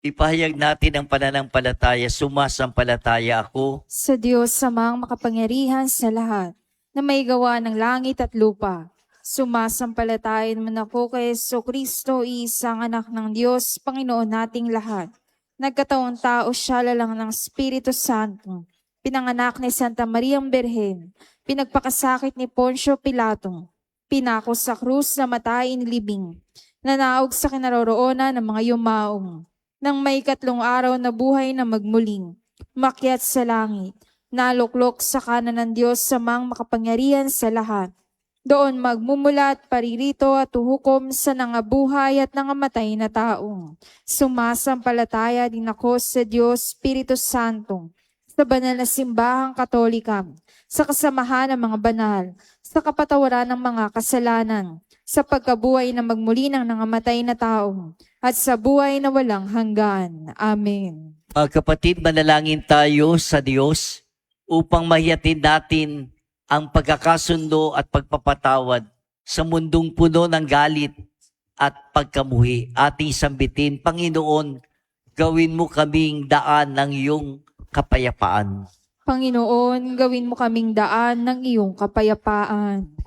Ipahayag natin ang pananampalataya, sumasampalataya ako Sa Diyos samang makapangyarihan sa lahat, na may gawa ng langit at lupa. Sumasampalatayan man ako kay Jesucristo, isang anak ng Diyos, Panginoon nating lahat. Nagkataong tao siya lalang ng Espiritu Santo. Pinanganak ni Santa Mariang Birhen. Pinagpakasakit ni Poncio Pilato. Pinako sa krus na matayin libing. Nanaog sa kinaroroonan ng mga yumaong. Nang may 3 araw na buhay na magmuling, makyat sa langit, naluklok sa kanan ng Diyos samang makapangyarihan sa lahat. Doon magmumulat, paririto at uhukom sa nangabuhay at nangamatay na taong. Sumasampalataya din ako sa Diyos Espiritu Santo, sa banal na simbahang katolika, sa kasamahan ng mga banal, sa kapatawaran ng mga kasalanan, sa pagkabuhay na magmuli ng nangamatay na tao, at sa buhay na walang hanggan. Amen. Mga kapatid, manalangin tayo sa Diyos upang mahiyatin natin ang pagkakasundo at pagpapatawad sa mundong puno ng galit at pagkamuhi. Ating sambitin, Panginoon, gawin mo kaming daan ng iyong kapayapaan. Panginoon, gawin mo kaming daan ng iyong kapayapaan.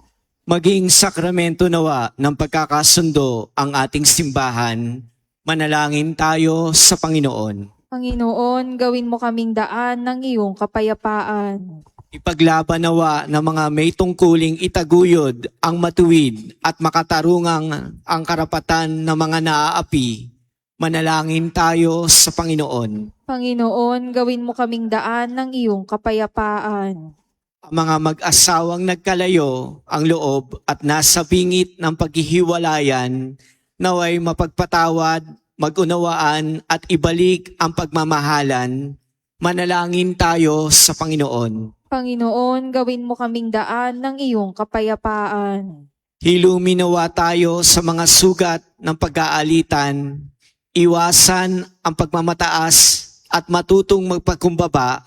Maging sakramento nawa ng pagkakasundo ang ating simbahan, manalangin tayo sa Panginoon. Panginoon, gawin mo kaming daan ng iyong kapayapaan. Ipaglaban nawa ng mga may tungkuling itaguyod ang matuwid at makatarungang ang karapatan ng mga naaapi. Manalangin tayo sa Panginoon. Panginoon, gawin mo kaming daan ng iyong kapayapaan. Ang mga mag-asawang nagkalayo ang loob at nasa bingit ng paghihiwalayan, naway mapagpatawad, magunawaan at ibalik ang pagmamahalan. Manalangin tayo sa Panginoon. Panginoon, gawin mo kaming daan ng iyong kapayapaan. Hilumi nawa tayo sa mga sugat ng pag-aalitan, iwasan ang pagmamataas at matutong magpagkumbaba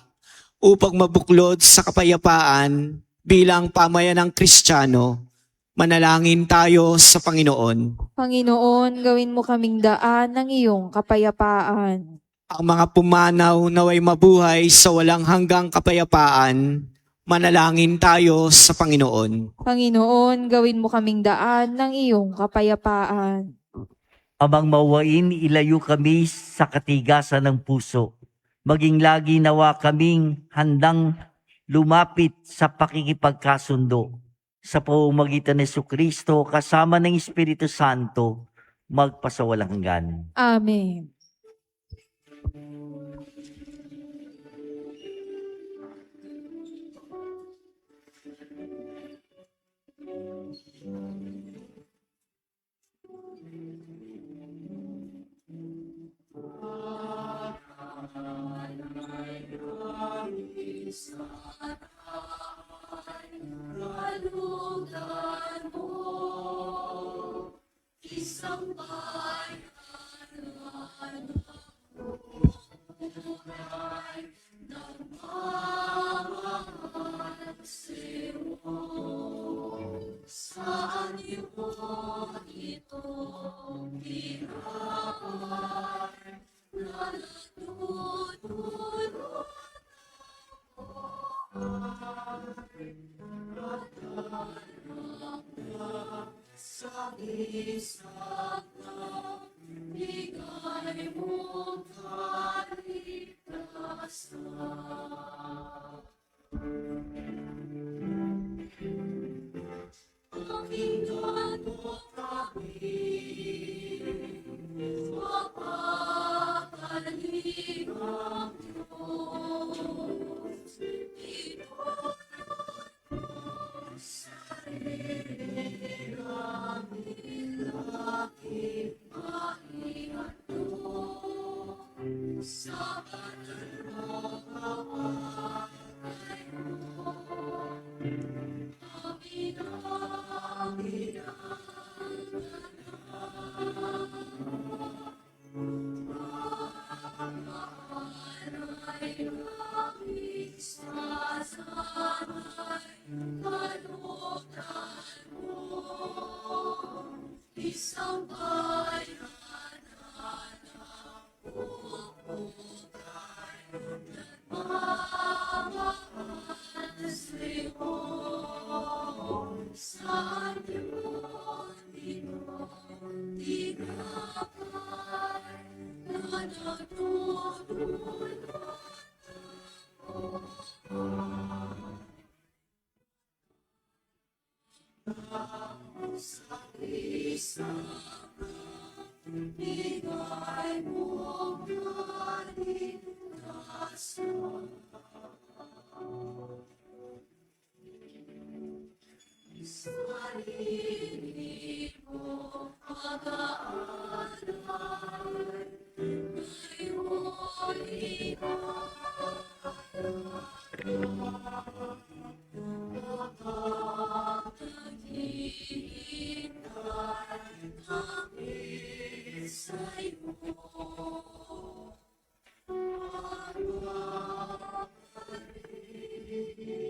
upang mabuklod sa kapayapaan bilang pamayanang Kristiyano. Manalangin tayo sa Panginoon. Panginoon, gawin mo kaming daan ng iyong kapayapaan. Ang mga pumanaw naway mabuhay sa walang hanggang kapayapaan, manalangin tayo sa Panginoon. Panginoon, gawin mo kaming daan ng iyong kapayapaan. Amang mawain, ilayo kami sa katigasan ng puso. Maging lagi nawa kaming handang lumapit sa pakikipagkasundo. Sa pamamagitan ni Jesucristo kasama ng Espiritu Santo, magpasawalang hanggan. Amen.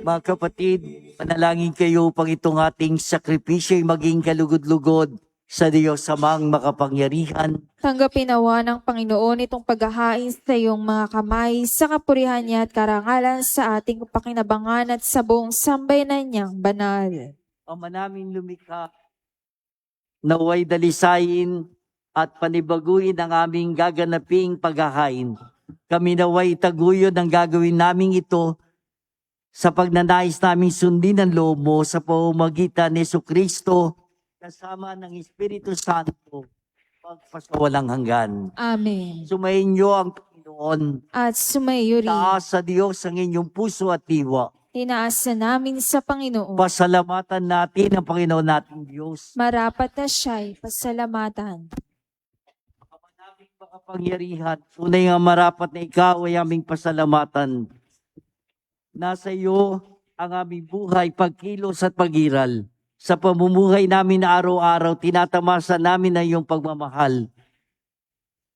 Mga kapatid, panalangin kayo upang itong ating sakripisyo ay maging kalugod-lugod sa Diyos Amang makapangyarihan. Tanggapin nawa ng Panginoon itong paghahain sa iyong mga kamay sa kapurihan niya at karangalan sa ating pakinabangan at sa buong sambayanan niyang banal. Ama namin lumikha, naway dalisayin at panibaguin ang aming gaganaping paghahain. Kami naway taguyod ang gagawin naming ito sa pagnanais naming sundin ang loob mo sa pamamagitan ni Jesucristo kasama ng Espiritu Santo pagpasawalang hanggan. Amen. Sumayin niyo ang Panginoon. At sumayo rin, Taas sa Diyos ang inyong puso at diwa. tinaasa namin sa Panginoon. Pasalamatan natin ang Panginoon nating Diyos. Marapat na siya'y pasalamatan. Ama naming makapangyarihan, tunay nga marapat na ikaw ay aming pasalamatan. Nasa iyo ang aming buhay, pagkilos at pagiral. Sa pamumuhay namin na araw-araw, tinatamasa namin ang iyong pagmamahal.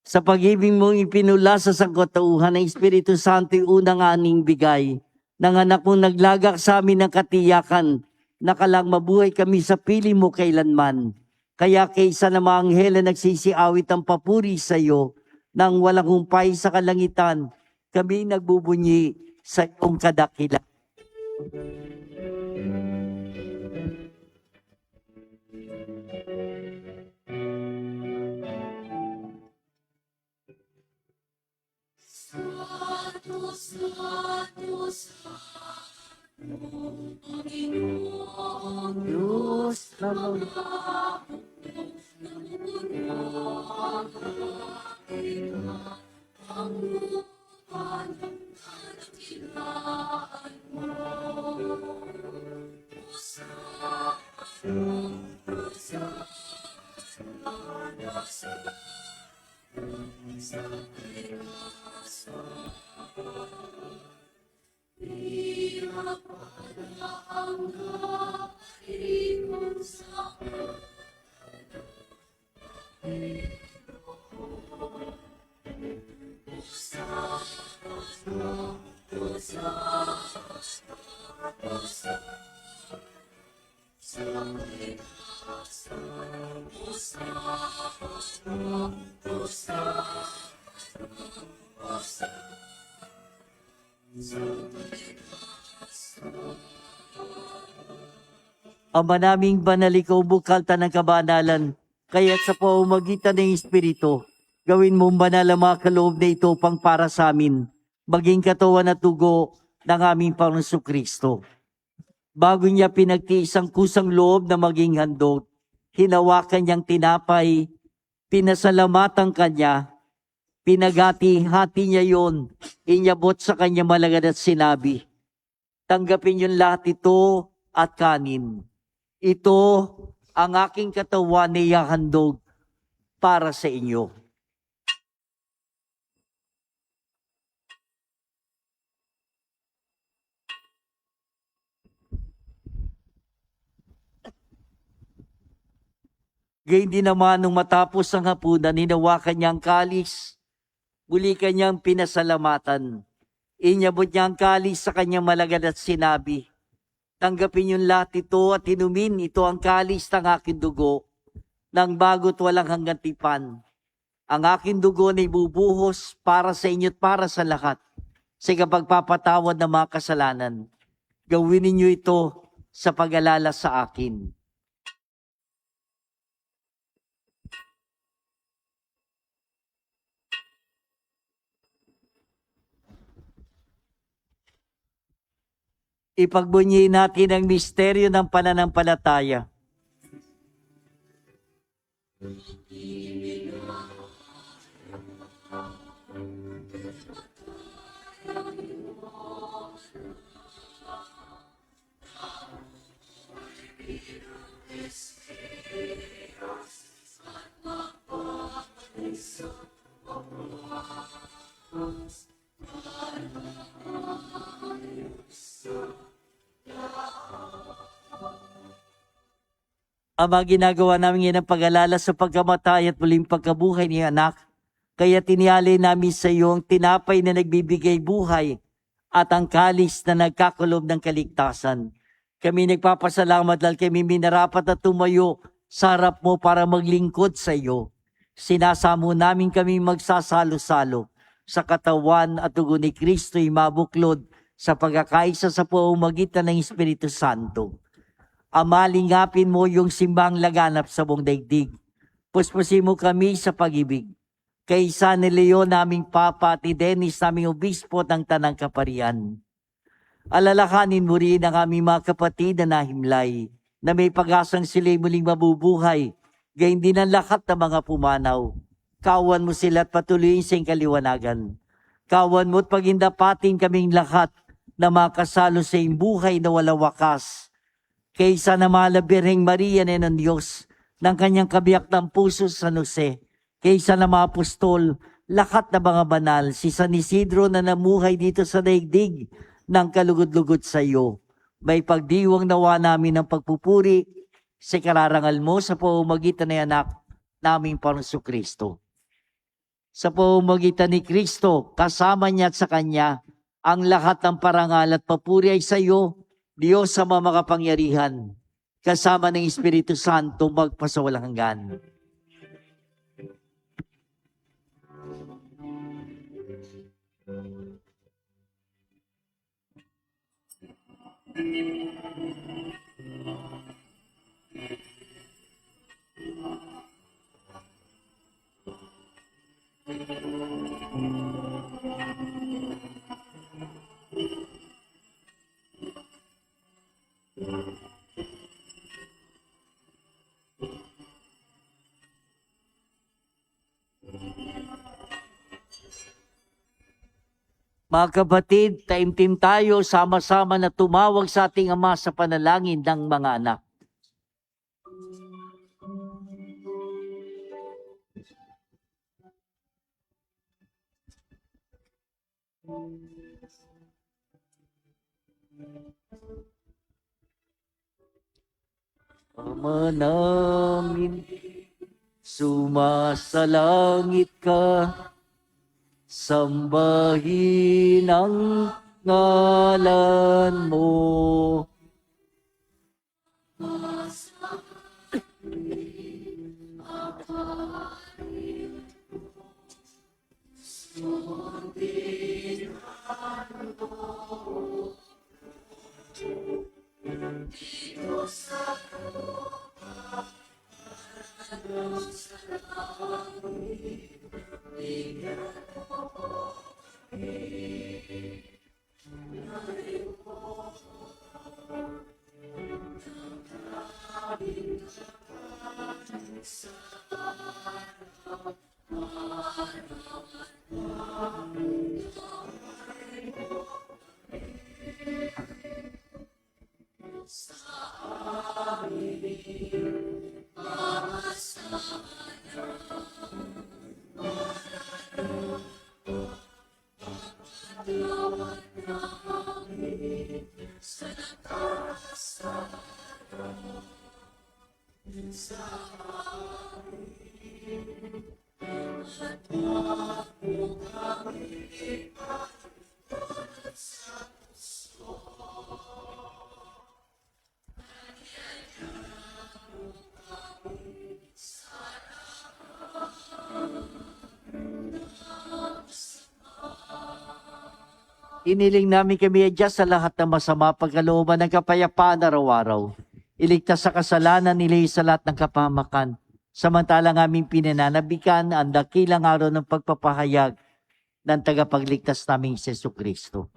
Sa pag-ibig mong ipinula sa sangkatauhan ng Espiritu Santo, unang aning bigay, ng anak mong naglagak sa amin ng katiyakan, na kalang mabuhay kami sa pili mo kailanman. Kaya kaysa na mga anghel na nagsisiawit ang papuri sa iyo, nang walang humpay sa kalangitan, kami nagbubunyi sa iyong kadakilan. Diyos na Ama naming banal, ikaw bukal ng kabanalan, kaya sa pamamagitan ng Espiritu, gawin mong banal ang mga kaloob na ito pang para sa amin, maging katawan at dugo ng aming Panginoong Kristo. Bago niya pinagtiis ang kusang loob na maging handog, hinawakan niyang tinapay, pinasalamatan kanya, pinagati-hati niya yon, inyabot sa kanya malagad at sinabi, tanggapin niyo lahat ito at kanin. Ito ang aking katawan na ihahandog para sa inyo. Gayun din naman nung matapos ang hapunan, hinawakan niya ang kalis, muli kanyang pinasalamatan. Inyabot niya ang kalis sa kanyang malagad at sinabi, tanggapin yung lahat ito at inumin, ito ang kalis ng aking dugo, ng bago't walang hanggang tipan. Ang aking dugo na ibubuhos para sa inyo at para sa lahat, sa kapagpapatawad ng mga kasalanan. Gawin ninyo ito sa pag-alala sa akin. Ipagbunyi natin ang misteryo ng pananampalataya. Ama, ginagawa namin ngayon ang pag-alala sa pagkamatay at muling pagkabuhay ni anak. Kaya tinialay namin sa iyo ang tinapay na nagbibigay buhay at ang kalis na nagkakalob ng kaligtasan. Kami nagpapasalamat dahil kami minarapat na tumayo sa harap mo para maglingkod sa iyo. Sinasamo namin kami magsasalo-salo sa katawan at dugo ni Kristo'y mabuklod sa pagkakaisa sa pamamagitan ng Espiritu Santo. Ama, lingapin mo yung simbang laganap sa buong daigdig. Puspusin mo kami sa pag-ibig. Kay San Leo naming Papa at ni Dennis naming Obispo ng Tanang Kaparian. Alalahanin mo rin ang aming mga kapatid na nahimlay, na may pag-asang sila'y muling mabubuhay, gayon din ang lahat ng mga pumanaw. Kawan mo sila at patuloyin sa kaliwanagan. Kawan mo at pagindapating kaming lahat na makasalo sa iyong buhay na walang wakas. Kaysa na malabirheng Maria ng Diyos, ng kanyang kabiyak ng puso sa San Jose, kaysa na mga apostol, lahat na mga banal, si San Isidro na namuhay dito sa daigdig ng kalugod-lugod sa iyo. May pagdiwang nawa namin ng pagpupuri sa kararangal mo sa pamamagitan ng anak naming Panginoong Kristo. Sa pamamagitan ni Kristo, kasama niya at sa Kanya, ang lahat ng parangal at papuri ay sa iyo, Diyos sa mga makapangyarihan, kasama ng Espiritu Santo magpasawalang hanggan. Mga kapatid, taimtim tayo, sama-sama na tumawag sa ating Ama sa panalangin ng mga anak. Ama namin, sumasalangit ka, sambahin ang ngalan mo. Iniling namin kami adya sa lahat ng masama pagkalooban ng kapayapaan araw-araw. Iligtas sa kasalanan, nilay sa lahat ng kapahamakan. Samantalang aming pinananabikan ang dakilang araw ng pagpapahayag ng tagapagligtas naming Jesucristo.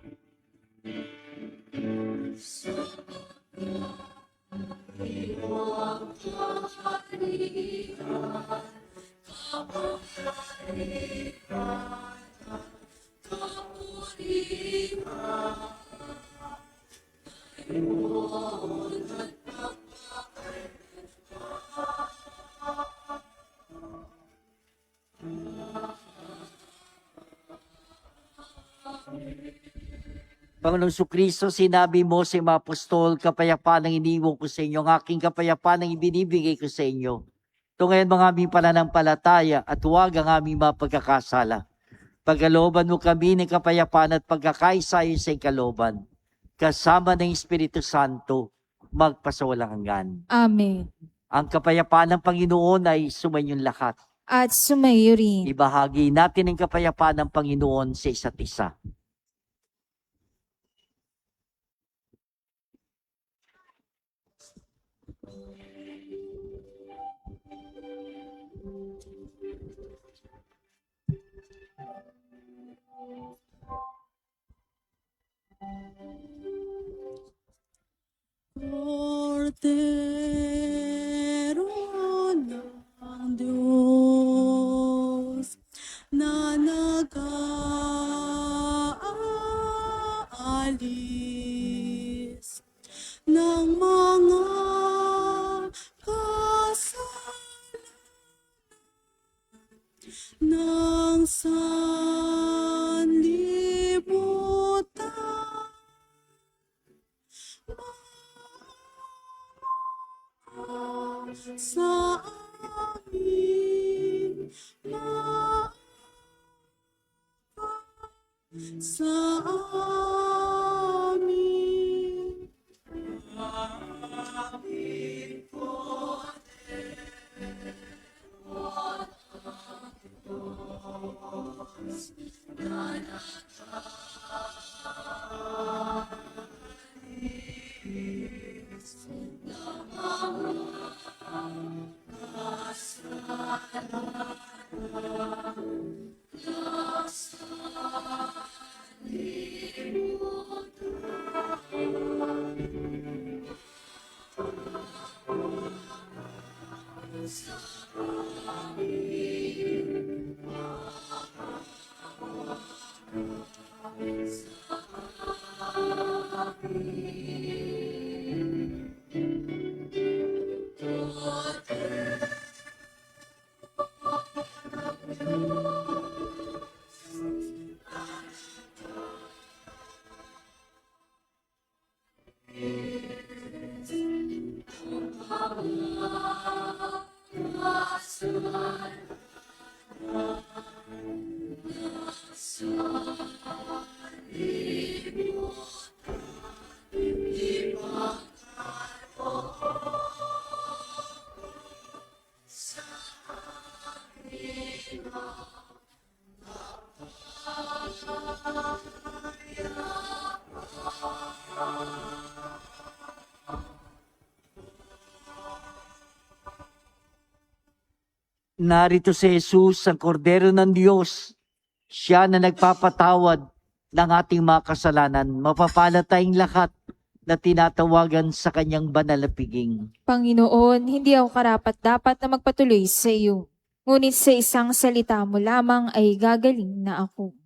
Panginoong Kristo, sinabi mo sa mga apostol, kapayapaan ang iniwan ko sa inyo, ang aking kapayapaan ang ibinibigay ko sa inyo. Ito ngayon mga aming pananampalataya at huwag ang aming mga pagkakasala. Pagkalooban mo kami ng kapayapaan at pagkakaisayo sa ikaloban. Kasama ng Espiritu Santo, magpasawalang hanggan. Amen. Ang kapayapaan ng Panginoon ay sumayinyong lahat. At sumayo rin. Ibahagi natin ang kapayapaan ng Panginoon sa isa't isa. Cordero ng Diyos na nag-aalis ng mga kasalanan ng sanlibutan. Sa amin, sa amin, Narito si Jesus, ang kordero ng Diyos. Siya na nagpapatawad ng ating mga kasalanan. Mapapalad tayong lahat na tinatawagan sa kanyang banal na piging. Panginoon, hindi ako karapat-dapat na magpatuloy sa iyo. Ngunit sa isang salita mo lamang ay gagaling na ako.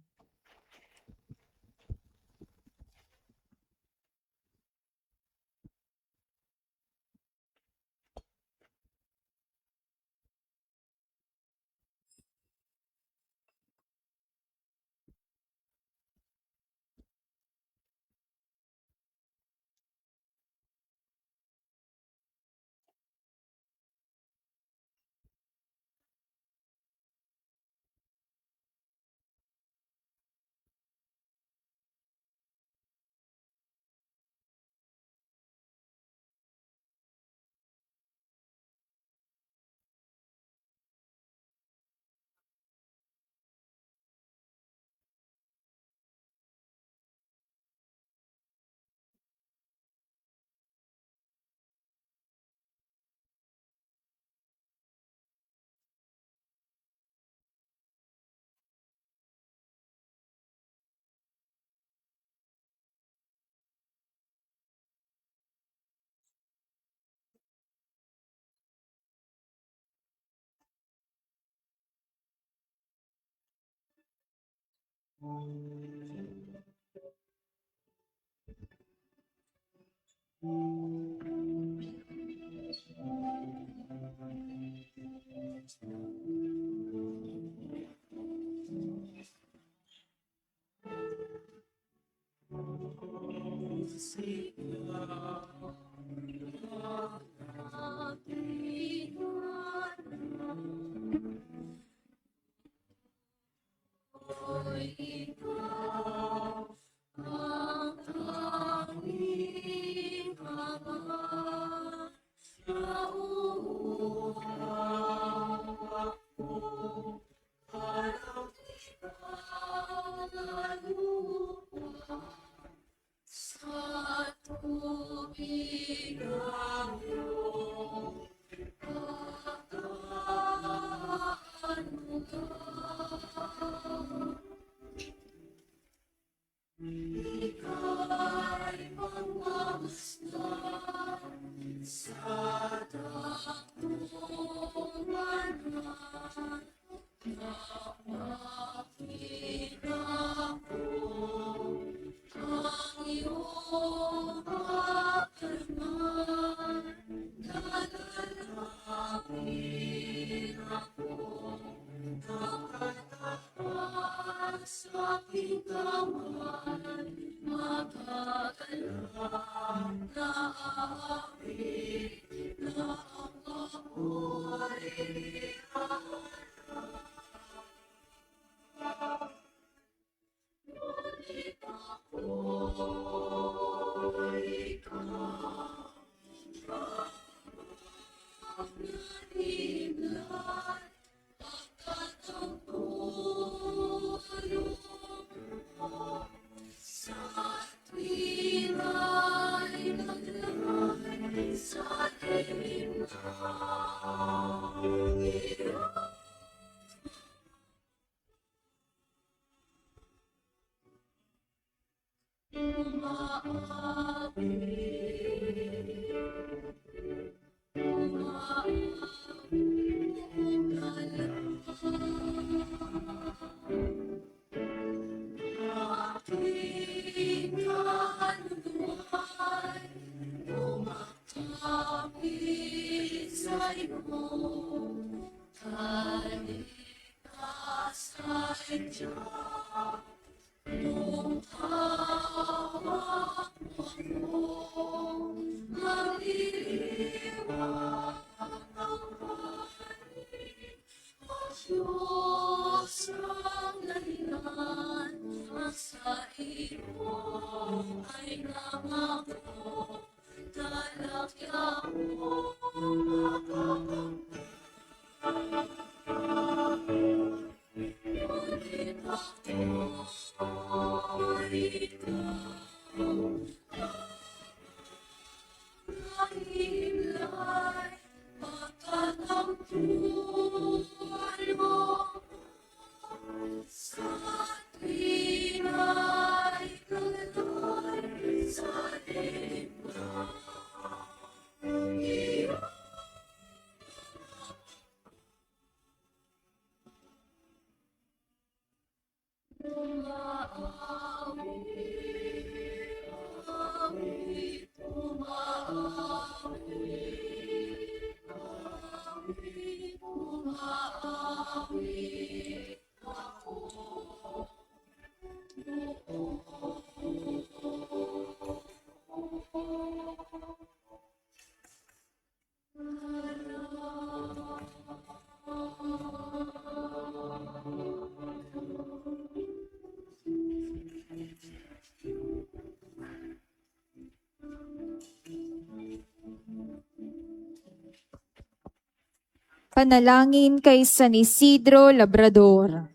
Panalangin kay San Isidro Labrador.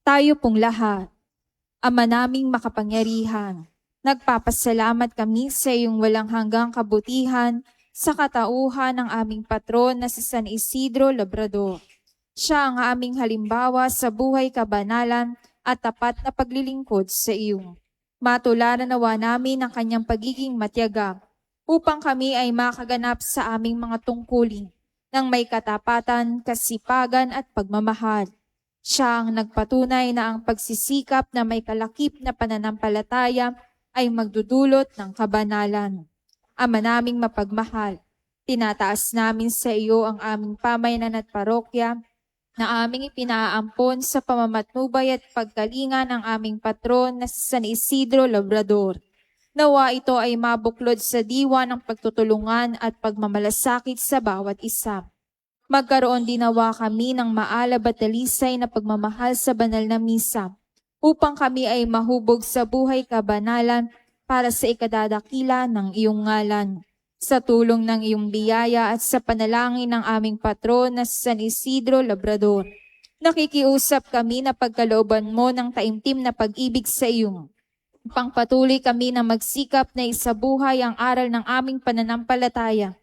Tayo pong lahat, Ama naming makapangyarihan, nagpapasalamat kami sa iyong walang hanggang kabutihan sa katauhan ng aming patron na si San Isidro Labrador. Siya ang aming halimbawa sa buhay kabanalan at tapat na paglilingkod sa iyo. Matularan nawa namin ang kanyang pagiging matyaga upang kami ay makaganap sa aming mga tungkulin ng may katapatan, kasipagan at pagmamahal. Siya ang nagpatunay na ang pagsisikap na may kalakip na pananampalataya ay magdudulot ng kabanalan. Ama naming mapagmahal, tinataas namin sa iyo ang aming pamayanan at parokya na aming ipinaampon sa pamamatnubay at pagkalinga ng aming patron na si San Isidro Labrador. Nawa ito ay mabuklod sa diwa ng pagtutulungan at pagmamalasakit sa bawat isa. Magkaroon din nawa kami ng maalab at dalisay na pagmamahal sa banal na misa, upang kami ay mahubog sa buhay kabanalan para sa ikadadakila ng iyong ngalan. Sa tulong ng iyong biyaya at sa panalangin ng aming patron na si San Isidro Labrador, nakikiusap kami na pagkalooban mo ng taimtim na pag-ibig sa iyong. Pangpatuloy kami na magsikap na isabuhay ang aral ng aming pananampalataya,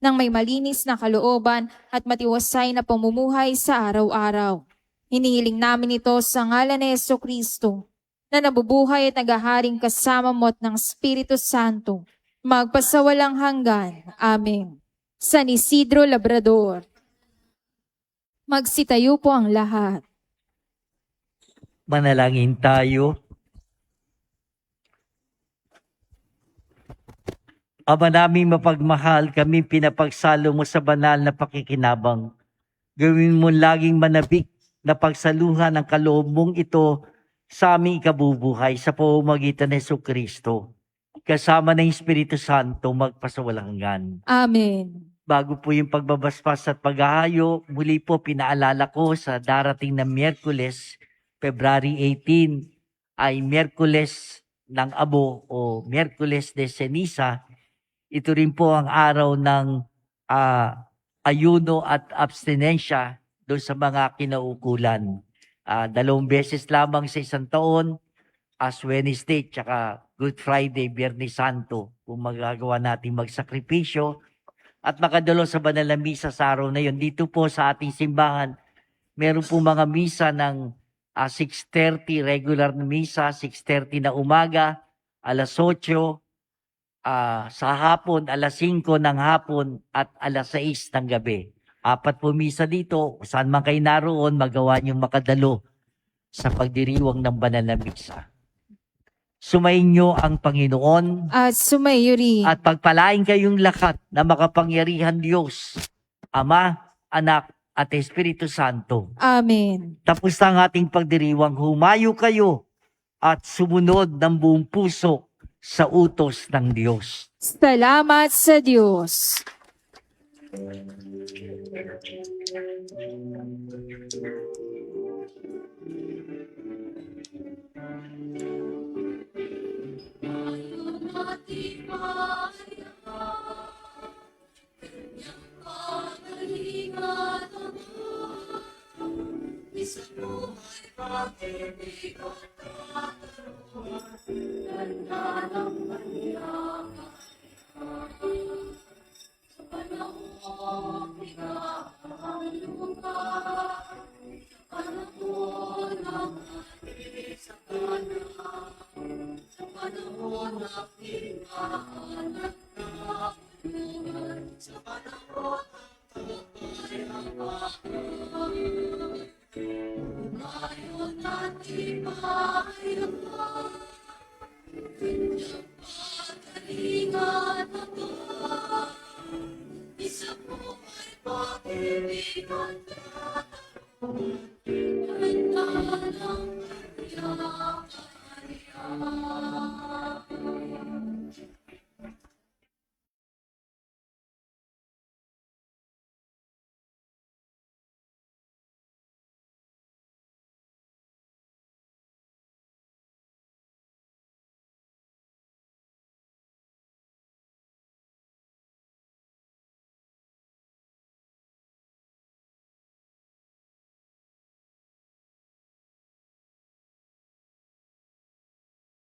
ng may malinis na kalooban at matiwasay na pamumuhay sa araw-araw. Hinihiling namin ito sa ngalan ni Jesucristo, na nabubuhay at nagaharing kasama mo at ng Espiritu Santo, magpasawalang hanggan. Amen. San Isidro Labrador. Magsitayo po ang lahat. Manalangin tayo. Ama naming mapagmahal, kami pinapagsalo mo sa banal na pakikinabang. Gawin mo laging manabik na pagsaluhan ng kaloob mong ito sa aming ikabubuhay sa pamamagitan ng Jesucristo. Kasama ng Espiritu Santo magpasawalang hanggan. Amen. Bago po yung pagbabasbas at paghahayo, muli po pinaalala ko sa darating na Miyerkules, February 18, ay Miyerkules ng Abo o Miyerkules de Ceniza. Ito rin po ang araw ng ayuno at abstinensya doon sa mga kinaukulan. 2 beses lamang sa isang taon, as Wednesday, tsaka Good Friday, Biyernes Santo, kung magagawa natin magsakripisyo at makadalo sa banal na misa sa araw na yun. Dito po sa ating simbahan, meron po mga misa ng 6:30, regular na misa, 6:30 na umaga, alas 8, sa hapon, alas 5 ng hapon at alas 6 ng gabi. 4 po misa dito, saan man kayo naroon, magawa niyong makadalo sa pagdiriwang ng banal na misa. Sumainyo ang Panginoon At sumayo rin. at pagpalain kayong lahat na makapangyarihan Diyos, Ama, Anak at Espiritu Santo. Amen. Tapos na ang ating pagdiriwang, humayo kayo at sumunod ng buong puso sa utos ng Diyos. Salamat sa Diyos. Amen.